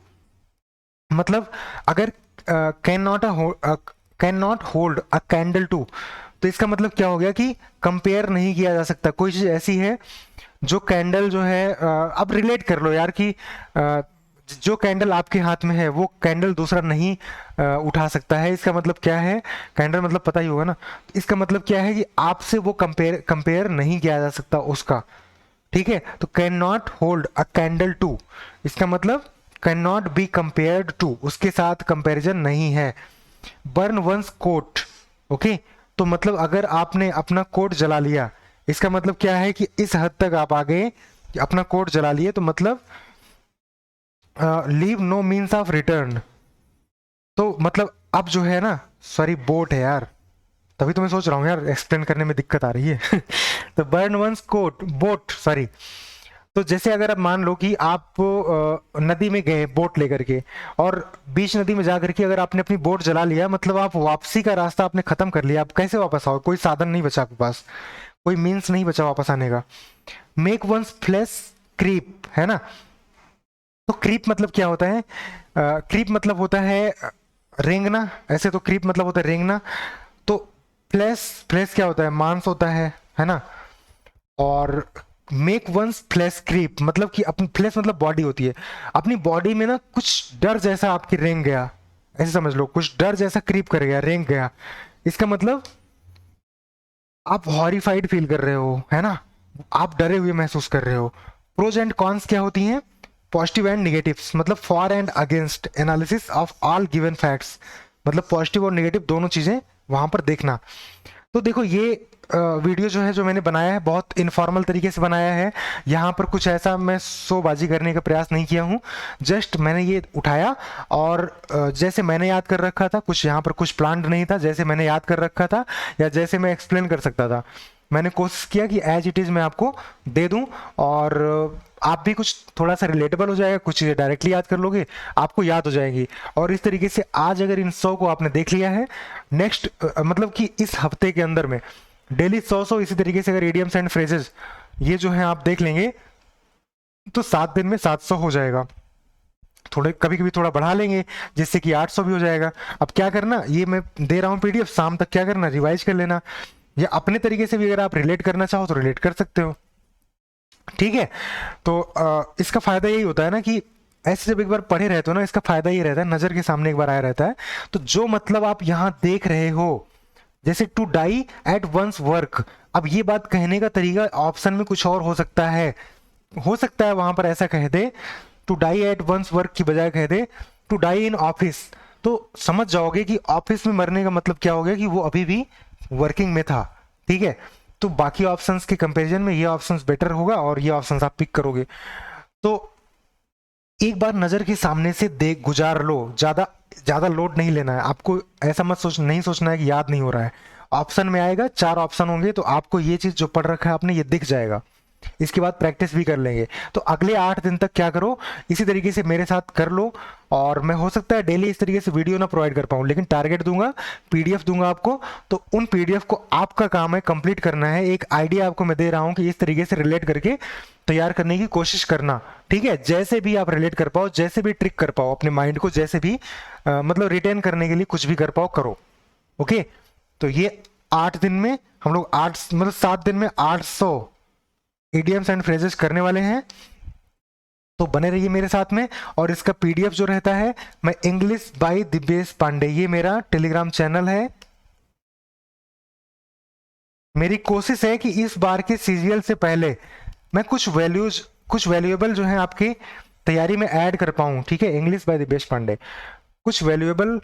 मतलब अगर can not hold a candle to, तो इसका मतलब क्या हो गया कि कंपेयर नहीं किया जा सकता, कोई चीज ऐसी है जो कैंडल जो है अब रिलेट कर लो यार कि जो कैंडल आपके हाथ में है वो कैंडल दूसरा नहीं उठा सकता है, इसका मतलब क्या है, कैंडल मतलब पता ही होगा ना, इसका मतलब क्या है कि आपसे वो कंपेयर कंपेयर नहीं किया जा सकता उसका। ठीक है, तो can not hold a candle to, इसका मतलब can not be compared to, उसके साथ कंपैरिजन नहीं है। बर्न वंस कोट, ओके, तो मतलब अगर आपने अपना कोट जला लिया, इसका मतलब क्या है कि इस हद तक आप आ गए कि अपना कोट जला लिए, तो मतलब leave no means of return, तो मतलब अब जो है ना, सॉरी बोट है यार, तभी तो मैं सोच रहा हूँ यार एक्सप्लेन करने में दिक्कत आ रही है तो burn one's coat boat, sorry, तो जैसे अगर आप मान लो कि आप नदी में गए बोट लेकर के, और बीच नदी में जा करके अगर आपने अपनी बोट जला लिया, मतलब आप वापसी का रास्ता आपने खत्म कर लिया, आप कैसे वापस आओ? कोई साधन नहीं बचा आपके पास, कोई मीन्स नहीं बचा वापस आने का। मेक वंस फ्लेश क्रीप, है ना। तो क्रीप मतलब क्या होता है? क्रीप मतलब होता है रेंगना, ऐसे तो क्रीप मतलब होता है रेंगना। तो फ्लेश, फ्लेश क्या होता है? मांस होता है ना। और मेक वंस फ्लेश क्रीप मतलब कि अपनी फ्लेश मतलब बॉडी होती है, अपनी बॉडी में ना कुछ डर जैसा आपकी रेंग गया, ऐसे समझ लो, कुछ डर जैसा क्रीप कर गया, रेंग गया। इसका मतलब आप हॉरिफाइड फील कर रहे हो, है ना, आप डरे हुए महसूस कर रहे हो। प्रोज एंड कॉन्स क्या होती हैं? पॉजिटिव एंड निगेटिव्स, मतलब for and against analysis of all given facts, मतलब पॉजिटिव और निगेटिव दोनों चीजें वहां पर देखना। तो देखो ये वीडियो जो है, जो मैंने बनाया है, बहुत इनफॉर्मल तरीके से बनाया है। यहाँ पर कुछ ऐसा मैं शोबाजी करने का प्रयास नहीं किया हूँ, जस्ट मैंने ये उठाया और जैसे मैंने याद कर रखा था, कुछ यहाँ पर कुछ प्लान्ड नहीं था, जैसे मैंने याद कर रखा था या जैसे मैं एक्सप्लेन कर सकता था, मैंने कोशिश किया कि एज इट इज़ मैं आपको दे दूं। और आप भी कुछ थोड़ा सा रिलेटेबल हो जाएगा, कुछ चीज़ें डायरेक्टली याद कर लोगे, आपको याद हो जाएंगी। और इस तरीके से आज अगर इन 100 को आपने देख लिया है, नेक्स्ट मतलब कि इस हफ्ते के अंदर में डेली 100 इसी तरीके से अगर इडियम्स एंड फ्रेजेस ये जो है आप देख लेंगे, तो 7 दिन में 700 हो जाएगा। थोड़े कभी कभी थोड़ा बढ़ा लेंगे जिससे कि 800 भी हो जाएगा। अब क्या करना, ये मैं दे रहा हूँ पीडीएफ, शाम तक क्या करना, रिवाइज कर लेना, या अपने तरीके से भी अगर आप रिलेट करना चाहो तो रिलेट कर सकते हो, ठीक है। तो इसका फायदा यही होता है ना कि ऐसे जब एक बार पढ़े रहते हो ना, इसका फायदा ये रहता है, नजर के सामने एक बार आया रहता है। तो जो मतलब आप यहां देख रहे हो, जैसे to die at once work, अब ये बात कहने का तरीका ऑप्शन में कुछ और हो सकता है, हो सकता है वहां पर ऐसा कह दे, to die at once work की बजाय कह दे टू डाई इन ऑफिस, तो समझ जाओगे कि ऑफिस में मरने का मतलब क्या हो गया, कि वो अभी भी वर्किंग में था, ठीक है। तो बाकी ऑप्शंस के कंपैरिजन में ये ऑप्शंस बेटर होगा और ये ऑप्शंस आप पिक करोगे। तो एक बार नजर के सामने से देख गुजार लो, ज्यादा ज्यादा लोड नहीं लेना है आपको, ऐसा मत नहीं सोचना है कि याद नहीं हो रहा है। ऑप्शन में आएगा, 4 ऑप्शन होंगे, तो आपको ये चीज जो पढ़ रखा है आपने ये दिख जाएगा। इसके बाद प्रैक्टिस भी कर लेंगे। तो अगले 8 दिन तक क्या करो, इसी तरीके से मेरे साथ कर लो। और मैं हो सकता है डेली इस तरीके से वीडियो ना प्रोवाइड कर पाऊँ, लेकिन टारगेट दूंगा, पीडीएफ दूंगा आपको। तो उन पीडीएफ को आपका काम है कंप्लीट करना है। एक आइडिया आपको मैं दे रहा हूं कि इस तरीके से रिलेट करके तैयार करने की कोशिश करना, ठीक है। जैसे भी आप रिलेट कर पाओ, जैसे भी ट्रिक कर पाओ अपने माइंड को, जैसे भी मतलब रिटेन करने के लिए कुछ भी कर पाओ करो, ओके। तो ये 8 दिन में हम लोग 8 मतलब 7 दिन में 800 इडियम्स एंड फ्रेजेस करने वाले हैं। तो बने रहिए मेरे साथ में। और इसका पीडीएफ जो रहता है, मैं इंग्लिश बाय दिव्येश पांडे, ये मेरा टेलीग्राम चैनल है। मेरी कोशिश है कि इस बार के सीरियल से पहले मैं कुछ वैल्यूज, कुछ वैल्यूएबल जो है आपकी तैयारी में ऐड कर पाऊँ, ठीक है। इंग्लिश बाय दिव्येश पांडे, कुछ वैल्यूएबल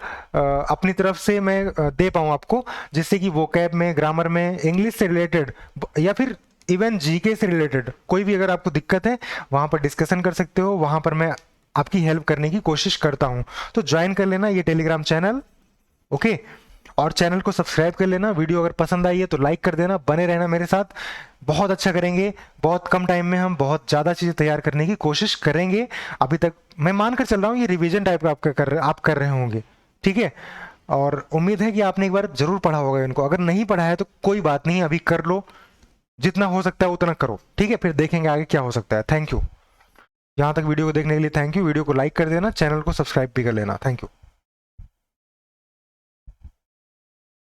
अपनी तरफ से मैं दे पाऊँ आपको, जिससे कि वोकैब में, ग्रामर में, इंग्लिश से रिलेटेड या फिर इवन जीके से रिलेटेड कोई भी अगर आपको दिक्कत है, वहां पर डिस्कशन कर सकते हो, वहां पर मैं आपकी हेल्प करने की कोशिश करता हूं। तो ज्वाइन कर लेना ये टेलीग्राम चैनल, ओके। और चैनल को सब्सक्राइब कर लेना। वीडियो अगर पसंद आई है तो लाइक कर देना, बने रहना मेरे साथ, बहुत अच्छा करेंगे। बहुत कम टाइम में हम बहुत ज़्यादा चीज़ें तैयार करने की कोशिश करेंगे। अभी तक मैं मान कर चल रहा हूँ ये रिवीजन टाइप का आप कर रहे होंगे, ठीक है। और उम्मीद है कि आपने एक बार जरूर पढ़ा होगा इनको। अगर नहीं पढ़ा है तो कोई बात नहीं, अभी कर लो, जितना हो सकता है उतना करो, ठीक है। फिर देखेंगे आगे क्या हो सकता है। थैंक यू, यहाँ तक वीडियो को देखने के लिए थैंक यू। वीडियो को लाइक कर देना, चैनल को सब्सक्राइब भी कर लेना। Thank you.